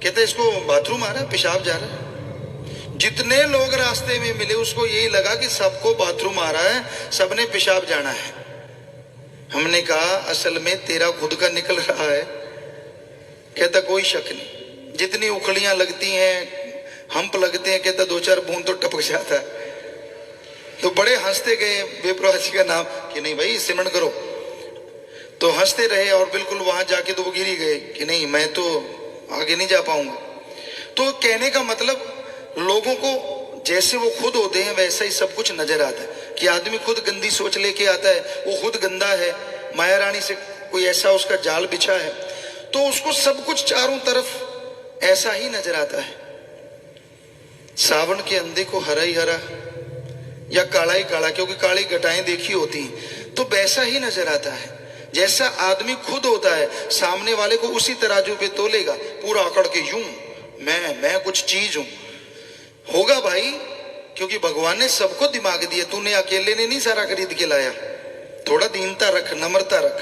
कहता है इसको बाथरूम आ रहा है, पेशाब जा रहा है। जितने लोग रास्ते में मिले उसको यही लगा कि सबको बाथरूम आ रहा है, सबने पेशाब जाना है। हमने कहा असल में तेरा खुद का निकल रहा है। कहता कोई शक नहीं, जितनी उखड़ियां लगती हैं, हम्प लगते हैं, कहता 2-4 बूंद तो टपक जाता है। तो बड़े हंसते गए बेपरवाही का नाम कि नहीं भाई सिमरण करो। तो हंसते रहे और बिल्कुल वहां जाके तो वो गिर ही गए कि नहीं मैं तो आगे नहीं जा पाऊंगा। तो कहने का मतलब लोगों को जैसे वो खुद होते हैं वैसा ही सब कुछ नजर आता है। कि आदमी खुद गंदी सोच लेके आता है, वो खुद गंदा है, माया रानी से कोई ऐसा उसका जाल बिछा है, तो उसको सब कुछ चारों तरफ ऐसा ही नजर आता है। सावन के अंधे को हरा ही हरा या काला ही काला, क्योंकि काली घटाएं देखी होती हैं, तो वैसा ही नजर आता है। जैसा आदमी खुद होता है, सामने वाले को उसी तराजू पे तोलेगा, पूरा अकड़ के यूं मैं कुछ चीज हूं। होगा भाई, क्योंकि भगवान ने सबको दिमाग दिया, तूने अकेले ने नहीं सारा खरीद के लाया। थोड़ा दीनता रख, नम्रता रख।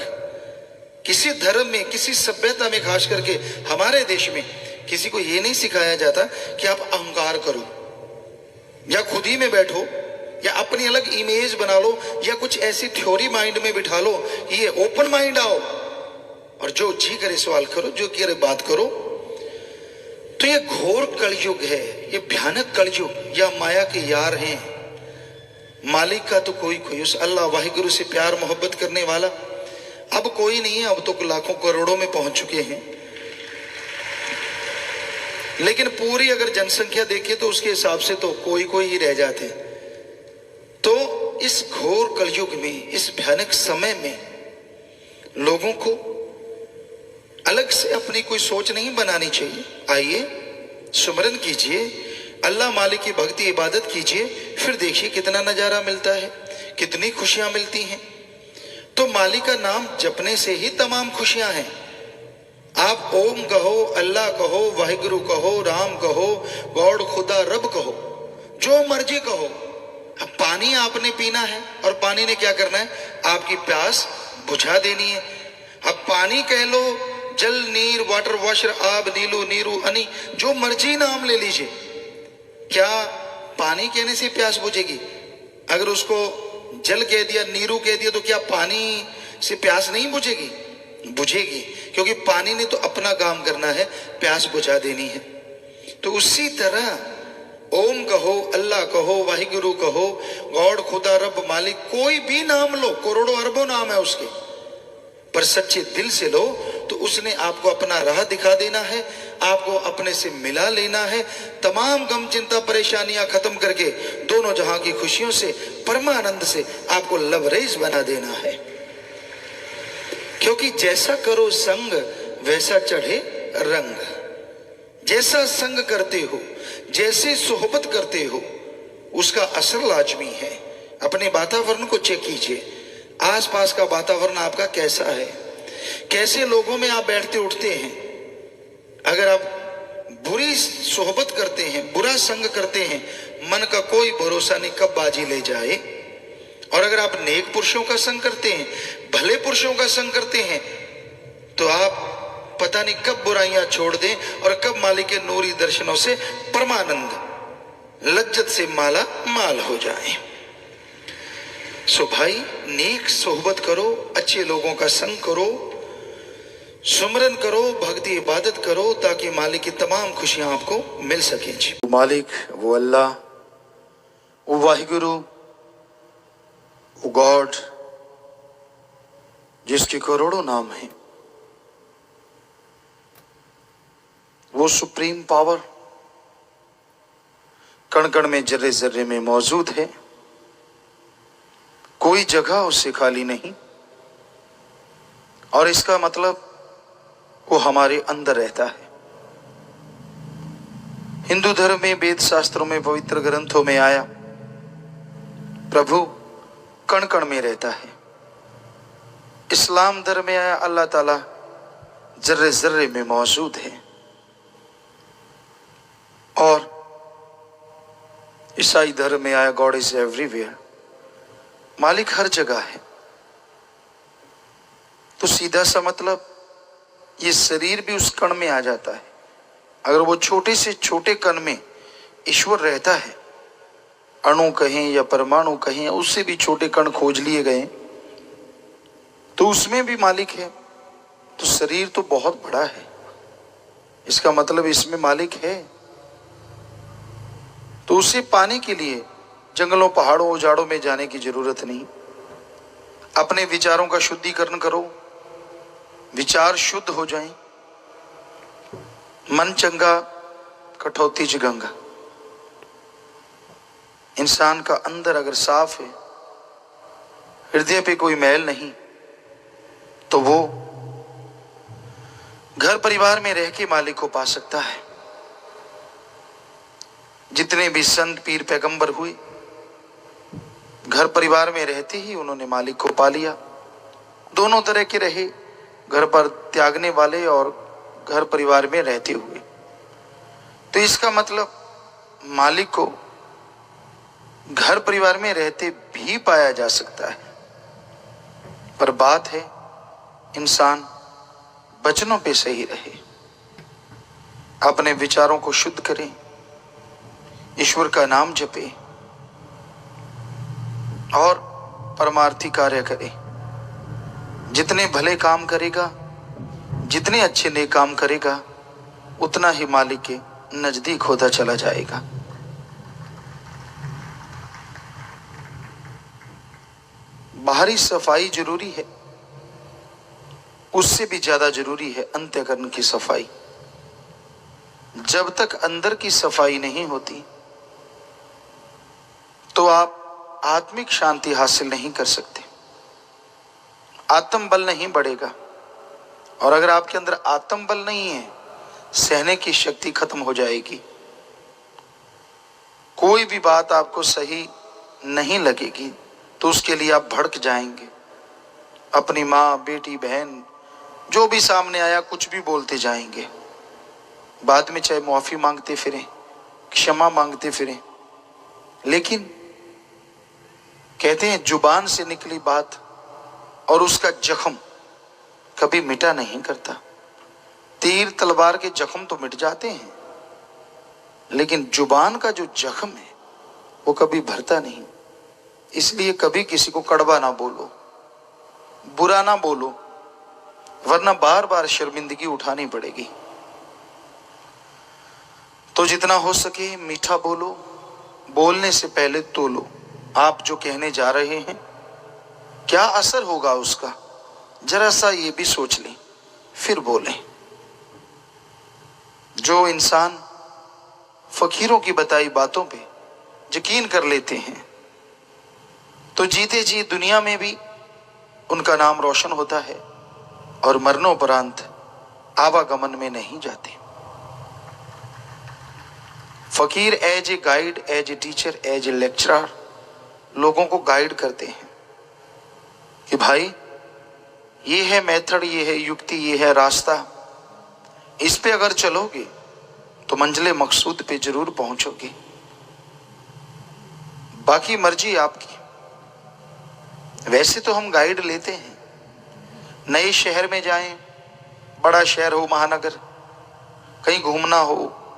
किसी धर्म में, किसी सभ्यता में, खास करके हमारे देश में किसी को यह नहीं सिखाया जाता कि आप अहंकार करो या खुद ही में बैठो या अपनी अलग इमेज बना लो, या कुछ ऐसी थ्योरी माइंड में बिठा लो कि ये ओपन माइंड आओ और जो जी करे सवाल करो, जो करे बात करो। तो ये घोर कलयुग है, ये भयानक कलयुग। या माया के यार हैं, मालिक का तो कोई उस अल्लाह वाहिगुरु से प्यार मोहब्बत करने वाला अब कोई नहीं है। अब तो लाखों करोड़ों में पहुंच चुके हैं, लेकिन पूरी अगर जनसंख्या देखें तो उसके हिसाब से तो कोई ही रह जाते। तो इस घोर कलयुग में, इस भयानक समय में लोगों को अलग से अपनी कोई सोच नहीं बनानी चाहिए। आइए सुमरन कीजिए, अल्लाह मालिक की भक्ति इबादत कीजिए, फिर देखिए कितना नजारा मिलता है, कितनी खुशियां मिलती हैं। तो मालिक का नाम जपने से ही तमाम खुशियां हैं। आप ओम कहो, अल्लाह कहो, वाहिगुरु कहो, राम कहो, गॉड खुदा रब कहो, जो मर्जी कहो। अब पानी आपने पीना है और पानी ने क्या करना है, आपकी प्यास बुझा देनी है। अब पानी कह लो, जल, नीर, वाटर, वाशर, आब, नीलू, नीरू, अनी, जो मर्जी नाम ले लीजिए। क्या पानी कहने से प्यास बुझेगी? अगर उसको जल कह दिया, नीरू कह दिया, तो क्या पानी से प्यास नहीं बुझेगी? बुझेगी, क्योंकि पानी ने तो अपना काम करना है, प्यास बुझा देनी है। तो उसी तरह ओम कहो, अल्लाह कहो, वाहिगुरु कहो, गॉड खुदा रब मालिक, कोई भी नाम लो, करोड़ों अरबों नाम है उसके, पर सच्चे दिल से लो तो उसने आपको अपना राह दिखा देना है, आपको अपने से मिला लेना है। तमाम गम चिंता परेशानियां खत्म करके दोनों जहां की खुशियों से, परमानंद से आपको लवरेज बना देना है। क्योंकि जैसा करो संग वैसा चढ़े रंग। जैसा संग करते हो, जैसे सोहबत करते हो, उसका असर लाजमी है। अपने वातावरण को चेक कीजिए, आसपास का वातावरण आपका कैसा है, कैसे लोगों में आप बैठते उठते हैं। अगर आप बुरी सोहबत करते हैं, बुरा संग करते हैं, मन का कोई भरोसा नहीं कब बाजी ले जाए। और अगर आप नेक पुरुषों का संग करते हैं, भले पुरुषों का संग करते हैं, तो आप पता नहीं कब बुराइयां छोड़ दें और कब मालिक के नूरी दर्शनों से परमानंद लज्जत से माला माल हो जाए। सो भाई, नेक सोहबत करो, अच्छे लोगों का संग करो, सुमरन करो, भक्ति इबादत करो, ताकि मालिक की तमाम खुशियां आपको मिल सकें। जी, मालिक वो अल्लाह, वो वाहिगुरु, वो गॉड, जिसके करोड़ों नाम हैं, वो सुप्रीम पावर कण कण में, जर्रे जर्रे में मौजूद है। कोई जगह उससे खाली नहीं, और इसका मतलब वो हमारे अंदर रहता है। हिंदू धर्म में, वेद शास्त्रों में, पवित्र ग्रंथों में आया, प्रभु कण कण में रहता है। इस्लाम धर्म में आया, अल्लाह ताला जर्रे जर्रे में मौजूद है। और ईसाई धर्म में आया, गॉड इज एवरीवेयर, मालिक हर जगह है। तो सीधा सा मतलब, ये शरीर भी उस कण में आ जाता है। अगर वो छोटे से छोटे कण में ईश्वर रहता है, अणु कहें या परमाणु कहें, उससे भी छोटे कण खोज लिए गए, तो उसमें भी मालिक है। तो शरीर तो बहुत बड़ा है, इसका मतलब इसमें मालिक है। तो उसे पाने के लिए जंगलों, पहाड़ों, उजाड़ों में जाने की जरूरत नहीं। अपने विचारों का शुद्धिकरण करो, विचार शुद्ध हो जाएं। मन चंगा कठौती च गंगा। इंसान का अंदर अगर साफ है, हृदय पे कोई मैल नहीं, तो वो घर परिवार में रह के मालिक को पा सकता है। जितने भी संत, पीर, पैगंबर हुए, घर परिवार में रहते ही उन्होंने मालिक को पा लिया। दोनों तरह के रहे, घर पर त्यागने वाले और घर परिवार में रहते हुए। तो इसका मतलब मालिक को घर परिवार में रहते भी पाया जा सकता है। पर बात है, इंसान वचनों पे सही रहे, अपने विचारों को शुद्ध करें, ईश्वर का नाम जपे, और परमार्थी कार्य करे। जितने भले काम करेगा, जितने अच्छे नेक काम करेगा, उतना ही मालिक के नजदीक होता चला जाएगा। बाहरी सफाई जरूरी है, उससे भी ज्यादा जरूरी है अंतःकरण की सफाई। जब तक अंदर की सफाई नहीं होती तो आप आत्मिक शांति हासिल नहीं कर सकते, आत्म बल नहीं बढ़ेगा। और अगर आपके अंदर आत्म बल नहीं है, सहने की शक्ति खत्म हो जाएगी। कोई भी बात आपको सही नहीं लगेगी तो उसके लिए आप भड़क जाएंगे। अपनी माँ, बेटी, बहन जो भी सामने आया कुछ भी बोलते जाएंगे। बाद में चाहे माफी मांगते फिरें, क्षमा मांगते फिरें, लेकिन कहते हैं जुबान से निकली बात और उसका जख्म कभी मिटा नहीं करता। तीर तलवार के जख्म तो मिट जाते हैं, लेकिन जुबान का जो जख्म है वो कभी भरता नहीं। इसलिए कभी किसी को कड़वा ना बोलो, बुरा ना बोलो, वरना बार बार शर्मिंदगी उठानी पड़ेगी। तो जितना हो सके मीठा बोलो, बोलने से पहले तोलो। आप जो कहने जा रहे हैं क्या असर होगा उसका, जरा सा ये भी सोच लें, फिर बोलें। जो इंसान फकीरों की बताई बातों पे यकीन कर लेते हैं तो जीते जी दुनिया में भी उनका नाम रोशन होता है और मरणोपरांत आवागमन में नहीं जाते। फकीर as a guide, as a teacher, as a lecturer लोगों को गाइड करते हैं कि भाई ये है मेथड, ये है युक्ति, ये है रास्ता, इस पे अगर चलोगे तो मंजिले मकसूद पे जरूर पहुंचोगे। बाकी मर्जी आपकी। वैसे तो हम गाइड लेते हैं, नए शहर में जाएं, बड़ा शहर हो, महानगर, कहीं घूमना हो,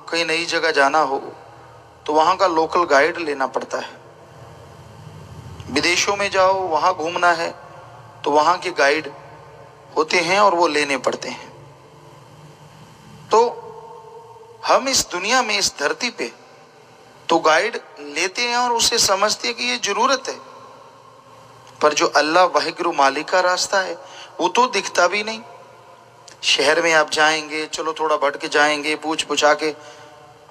कहीं नई जगह जाना हो तो वहां का लोकल गाइड लेना पड़ता है। विदेशों में जाओ, वहां घूमना है तो वहां के गाइड होते हैं और वो लेने पड़ते हैं। तो हम इस दुनिया में, इस धरती पे तो गाइड लेते हैं और उसे समझते हैं कि ये जरूरत है, पर जो अल्लाह वाहिगुरु मालिक का रास्ता है वो तो दिखता भी नहीं। शहर में आप जाएंगे, चलो थोड़ा भटक जाएंगे, पूछ पुछा के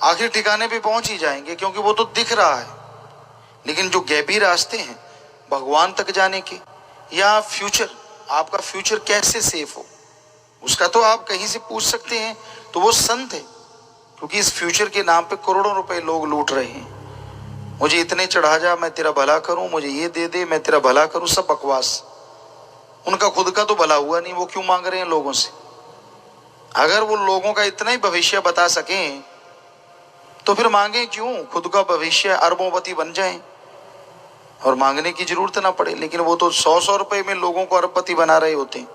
आखिर ठिकाने पे पहुंच ही जाएंगे, क्योंकि वो तो दिख रहा है। लेकिन जो गैबी रास्ते हैं भगवान तक जाने के, या फ्यूचर, आपका फ्यूचर कैसे सेफ हो, उसका तो आप कहीं से पूछ सकते हैं तो वो संत है। क्योंकि इस फ्यूचर के नाम पे करोड़ों रुपए लोग लूट रहे हैं। मुझे इतने चढ़ा जा, मैं तेरा भला करूं, मुझे ये दे दे, मैं तेरा भला करूं, सब बकवास। उनका खुद का तो भला हुआ नहीं, वो क्यों मांग रहे हैं लोगों से? अगर वो लोगों का इतना ही भविष्य बता सकें तो फिर मांगे क्यों? खुद का भविष्य अरबोंपति बन जाएं और मांगने की जरूरत ना पड़े। लेकिन वो तो 100 रुपए में लोगों को अरबपति बना रहे होते हैं।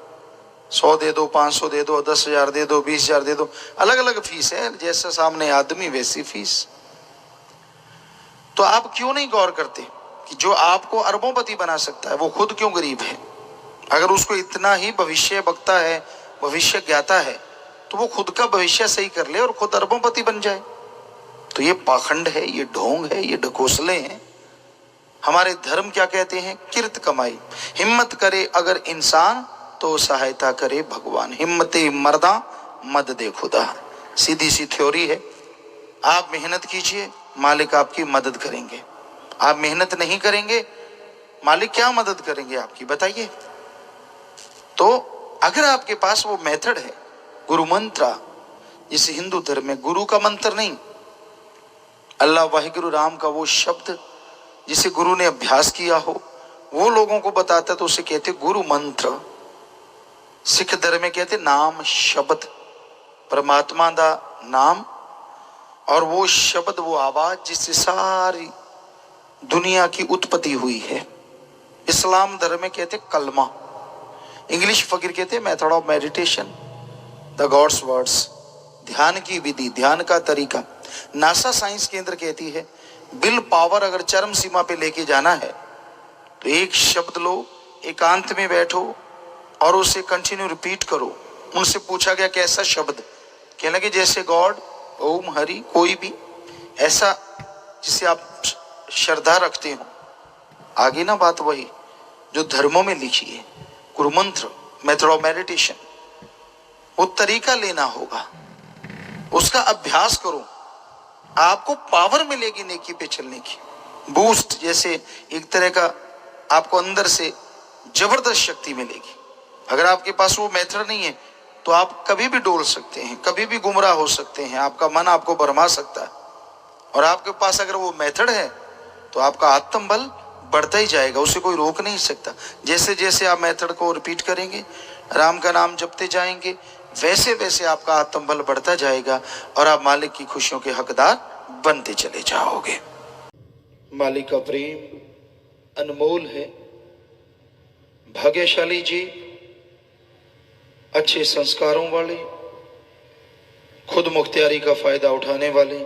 100 दे दो, 500 दे दो, 10,000 दे दो, 20,000 दे दो, अलग अलग फीस है, जैसा सामने आदमी वैसी फीस। तो आप क्यों नहीं गौर करते कि जो आपको अरबोंपति बना सकता है वो खुद क्यों गरीब है? अगर उसको इतना ही भविष्य बकता है, भविष्य ज्ञाता है, तो वो खुद का भविष्य सही कर ले और खुद अरबोंपति बन जाए। तो ये पाखंड है, ये ढोंग है, ये ढकोसले हैं। हमारे धर्म क्या कहते हैं? किर्त कमाई, हिम्मत करे अगर इंसान तो सहायता करे भगवान। हिम्मते मर्दा मद दे खुदा, सीधी सी थ्योरी है। आप मेहनत कीजिए, मालिक आपकी मदद करेंगे। आप मेहनत नहीं करेंगे, मालिक क्या मदद करेंगे आपकी, बताइए? तो अगर आपके पास वो मेथड है, गुरु मंत्र, जिसे हिंदू धर्म में गुरु का मंत्र नहीं, अल्लाह वाहिगुरु राम का वो शब्द जिसे गुरु ने अभ्यास किया हो, वो लोगों को बताता तो उसे कहते गुरु मंत्र। सिख धर्म में कहते नाम शब्द, परमात्मा दा नाम और वो शब्द, वो आवाज जिससे सारी दुनिया की उत्पत्ति हुई है। इस्लाम धर्म में कहते कलमा, इंग्लिश फकीर कहते method of meditation, the gods words, ध्यान की विधि, ध्यान का तरीका। नासा साइंस केंद्र कहती है विल पावर अगर चरम सीमा पे लेके जाना है तो एक शब्द लो, एकांत में बैठो और उसे कंटिन्यू रिपीट करो। उनसे पूछा गया कैसा शब्द, कहने लगे जैसे गॉड, ओम, हरि, कोई भी ऐसा जिसे आप श्रद्धा रखते हो। आगे ना बात वही जो धर्मों में लिखी है, गुरु मंत्र, मेथड ऑफ मेडिटेशन, वो तरीका लेना होगा, उसका अभ्यास करो, आपको पावर मिलेगी नेकी पे चलने की, बूस्ट, जैसे एक तरह का आपको अंदर से जबरदस्त शक्ति मिलेगी। अगर आपके पास वो मेथड नहीं है तो आप कभी भी डोल सकते हैं, कभी भी गुमराह हो सकते हैं, आपका मन आपको भरमा सकता है। और आपके पास अगर वो मेथड है तो आपका आत्म बल बढ़ता ही जाएगा, उसे कोई रोक नहीं सकता। जैसे जैसे आप मेथड को रिपीट करेंगे, राम का नाम जपते जाएंगे, वैसे वैसे आपका आत्म बल बढ़ता जाएगा और आप मालिक की खुशियों के हकदार बनते चले जाओगे। मालिक का प्रेम अनमोल है। भाग्यशाली जी, अच्छे संस्कारों वाले, खुद मुख्तियारी का फायदा उठाने वाले,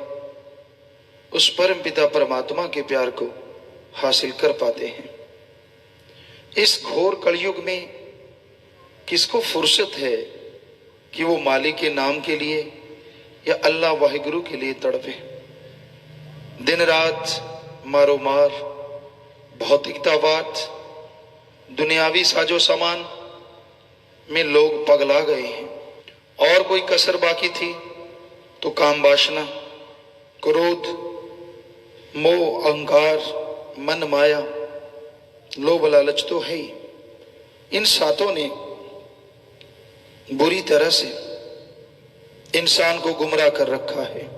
उस परम पिता परमात्मा के प्यार को हासिल कर पाते हैं। इस घोर कलयुग में किसको फुर्सत है कि वो मालिक के नाम के लिए या अल्लाह वाहिगुरु के लिए तड़पे। दिन रात मारो मार, भौतिकतावाद, दुनियावी साजो सामान में लोग पगला गए हैं। और कोई कसर बाकी थी तो काम वासना, क्रोध, मोह, अहंकार, मन माया, लोभ लालच तो है ही। इन सातों ने बुरी तरह से इंसान को गुमराह कर रखा है।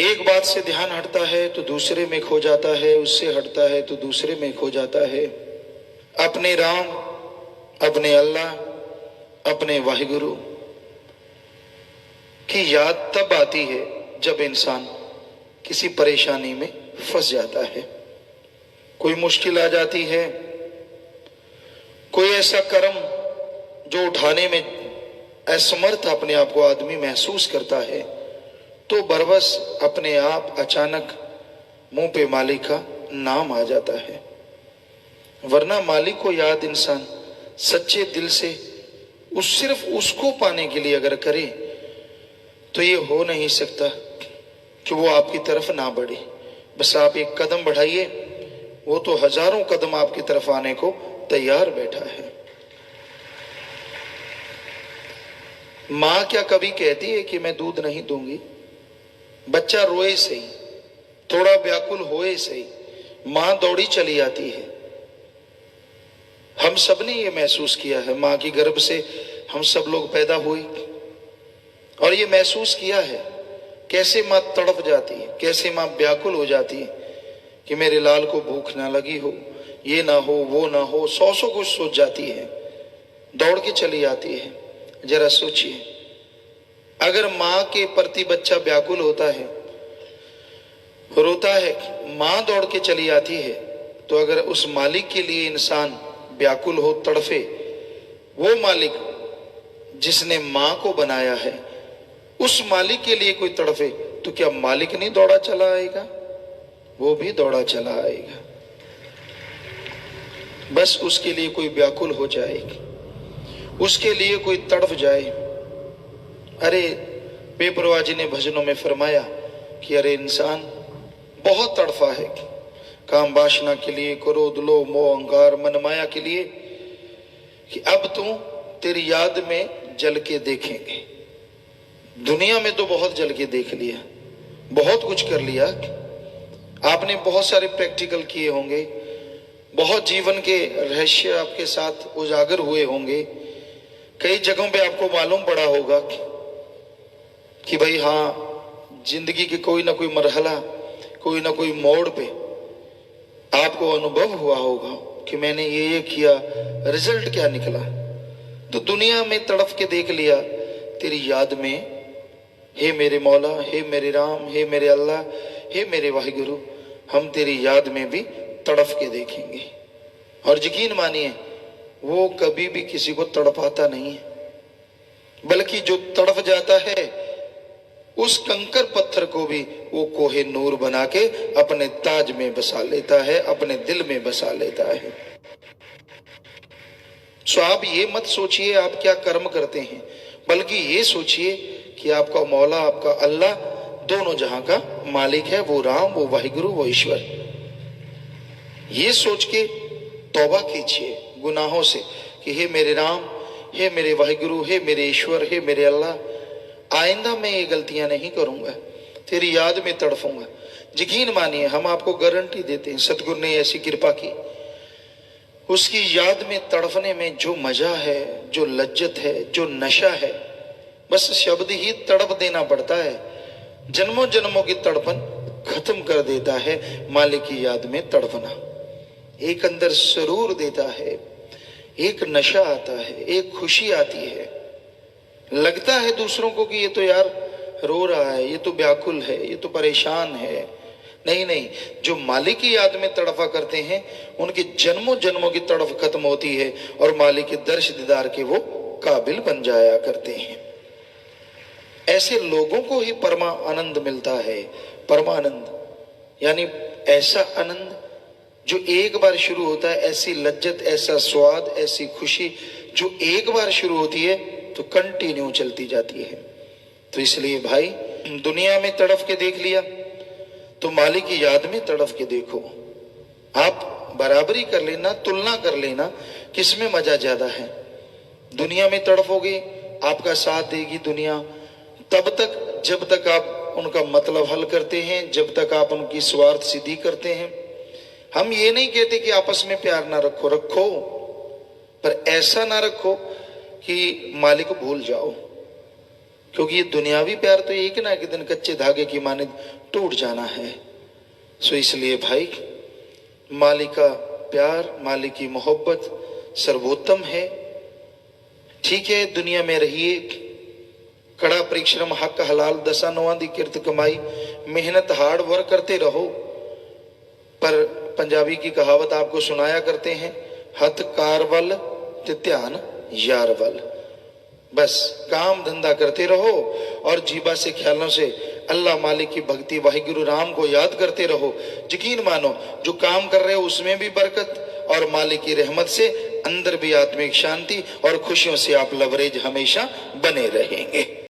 एक बात से ध्यान हटता है तो दूसरे में खो जाता है, उससे हटता है तो दूसरे में खो जाता है। अपने राम, अपने अल्लाह, अपने वाहिगुरु की याद तब आती है जब इंसान किसी परेशानी में फंस जाता है, कोई मुश्किल आ जाती है, कोई ऐसा कर्म जो उठाने में असमर्थ अपने आप को आदमी महसूस करता है, तो बरबस अपने आप अचानक मुंह पे मालिक का नाम आ जाता है। वरना मालिक को याद इंसान सच्चे दिल से सिर्फ उसको पाने के लिए अगर करे तो ये हो नहीं सकता कि वो आपकी तरफ ना बढ़े। बस आप एक कदम बढ़ाइए, वो तो हजारों कदम आपकी तरफ आने को तैयार बैठा है। माँ क्या कभी कहती है कि मैं दूध नहीं दूंगी? बच्चा रोए सही, थोड़ा व्याकुल होए सही, माँ दौड़ी चली आती है। हम सब ने ये महसूस किया है, माँ की गर्भ से हम सब लोग पैदा हुए और ये महसूस किया है कैसे माँ तड़प जाती है, कैसे माँ व्याकुल हो जाती है कि मेरे लाल को भूख ना लगी हो, ये ना हो, वो ना हो, सौ कुछ सोच जाती है, दौड़ के चली आती है। जरा सोचिए, अगर माँ के प्रति बच्चा व्याकुल होता है, रोता है, माँ दौड़ के चली आती है, तो अगर उस मालिक के लिए इंसान व्याकुल हो, तड़फे, वो मालिक जिसने माँ को बनाया है उस मालिक के लिए कोई तड़फे, तो क्या मालिक नहीं दौड़ा चला आएगा? वो भी दौड़ा चला आएगा। बस उसके लिए कोई व्याकुल हो जाए, उसके लिए कोई तड़फ जाए। अरे बेपरवाह जी ने भजनों में फरमाया कि अरे इंसान बहुत तड़फा है काम वासना के लिए, क्रोध, लोभ, मोह, अहंकार, मन माया के लिए, कि अब तो तेरी याद में जल के देखेंगे। दुनिया में तो बहुत जल के देख लिया, बहुत कुछ कर लिया, आपने बहुत सारे प्रैक्टिकल किए होंगे, बहुत जीवन के रहस्य आपके साथ उजागर हुए होंगे, कई जगहों पे आपको मालूम पड़ा होगा कि भाई हाँ, जिंदगी के कोई ना कोई मरहला, कोई ना कोई मोड़ पे आपको अनुभव हुआ होगा कि मैंने ये किया, रिजल्ट क्या निकला। तो दुनिया में तड़फ के देख लिया, तेरी याद में, हे मेरे मौला, हे मेरे राम, हे मेरे अल्लाह, हे मेरे वाहिगुरु, हम तेरी याद में भी तड़फ के देखेंगे। और यकीन मानिए वो कभी भी किसी को तड़पाता नहीं है, बल्कि जो तड़फ जाता है उस कंकर पत्थर को भी वो कोहे नूर बना के अपने ताज में बसा लेता है, अपने दिल में बसा लेता है। सो आप ये मत सोचिए आप क्या कर्म करते हैं, बल्कि ये सोचिए कि आपका मौला, आपका अल्लाह दोनों जहां का मालिक है, वो राम, वो वाहिगुरु, वो ईश्वर। ये सोच के तौबा कीजिए गुनाहों से कि हे मेरे राम, हे मेरे वाहिगुरु, हे मेरे ईश्वर, हे मेरे अल्लाह, आइंदा मैं ये गलतियां नहीं करूंगा, तेरी याद में तड़फूंगा। यकीन मानिए हम आपको गारंटी देते हैं, सतगुरु ने ऐसी कृपा की, उसकी याद में तड़फने में जो मजा है, जो लज्जत है, जो नशा है, बस शब्द ही तड़प देना पड़ता है। जन्मों जन्मों की तड़पन खत्म कर देता है मालिक की याद में तड़पना। एक अंदर सुरूर देता है, एक नशा आता है, एक खुशी आती है। लगता है दूसरों को कि ये तो यार रो रहा है, ये तो व्याकुल है, ये तो परेशान है। नहीं नहीं, जो मालिक की याद में तड़फा करते हैं उनके जन्मों जन्मों की तड़फ खत्म होती है और मालिक के दर्श दीदार के वो काबिल बन जाया करते हैं। ऐसे लोगों को ही परमा आनंद मिलता है। परमानंद यानी ऐसा आनंद जो एक बार शुरू होता है, ऐसी लज्जत, ऐसा स्वाद, ऐसी खुशी जो एक बार शुरू होती है तो कंटिन्यू चलती जाती है। तो इसलिए भाई, दुनिया में तड़फ के देख लिया तो मालिक की याद में तड़फ के देखो। आप बराबरी कर लेना, तुलना कर लेना किसमें मजा ज्यादा है। दुनिया में तड़फोगे, आपका साथ देगी दुनिया तब तक जब तक आप उनका मतलब हल करते हैं, जब तक आप उनकी स्वार्थ सिद्धि करते हैं। हम ये नहीं कहते कि आपस में प्यार ना रखो, रखो, पर ऐसा ना रखो कि मालिक को भूल जाओ, क्योंकि ये दुनियावी प्यार तो एक ना एक दिन कच्चे धागे की माने टूट जाना है। सो इसलिए भाई, मालिक का प्यार, मालिक की मोहब्बत सर्वोत्तम है। ठीक है, दुनिया में रहिए, कड़ा परिश्रम, हक हलाल, दसा नौवां दी किरत कमाई, मेहनत, हार्ड वर्क करते रहो। पर पंजाबी की कहावत आपको सुनाया करते हैं, हथ कार वल ते ध्यान यार वल। बस काम धंधा करते रहो और जीबा से ख्यालों से अल्लाह मालिक की भक्ति, वाहिगुरु राम को याद करते रहो। यकीन मानो जो काम कर रहे हो उसमें भी बरकत और मालिक की रहमत से अंदर भी आत्मिक शांति और खुशियों से आप लवरेज हमेशा बने रहेंगे।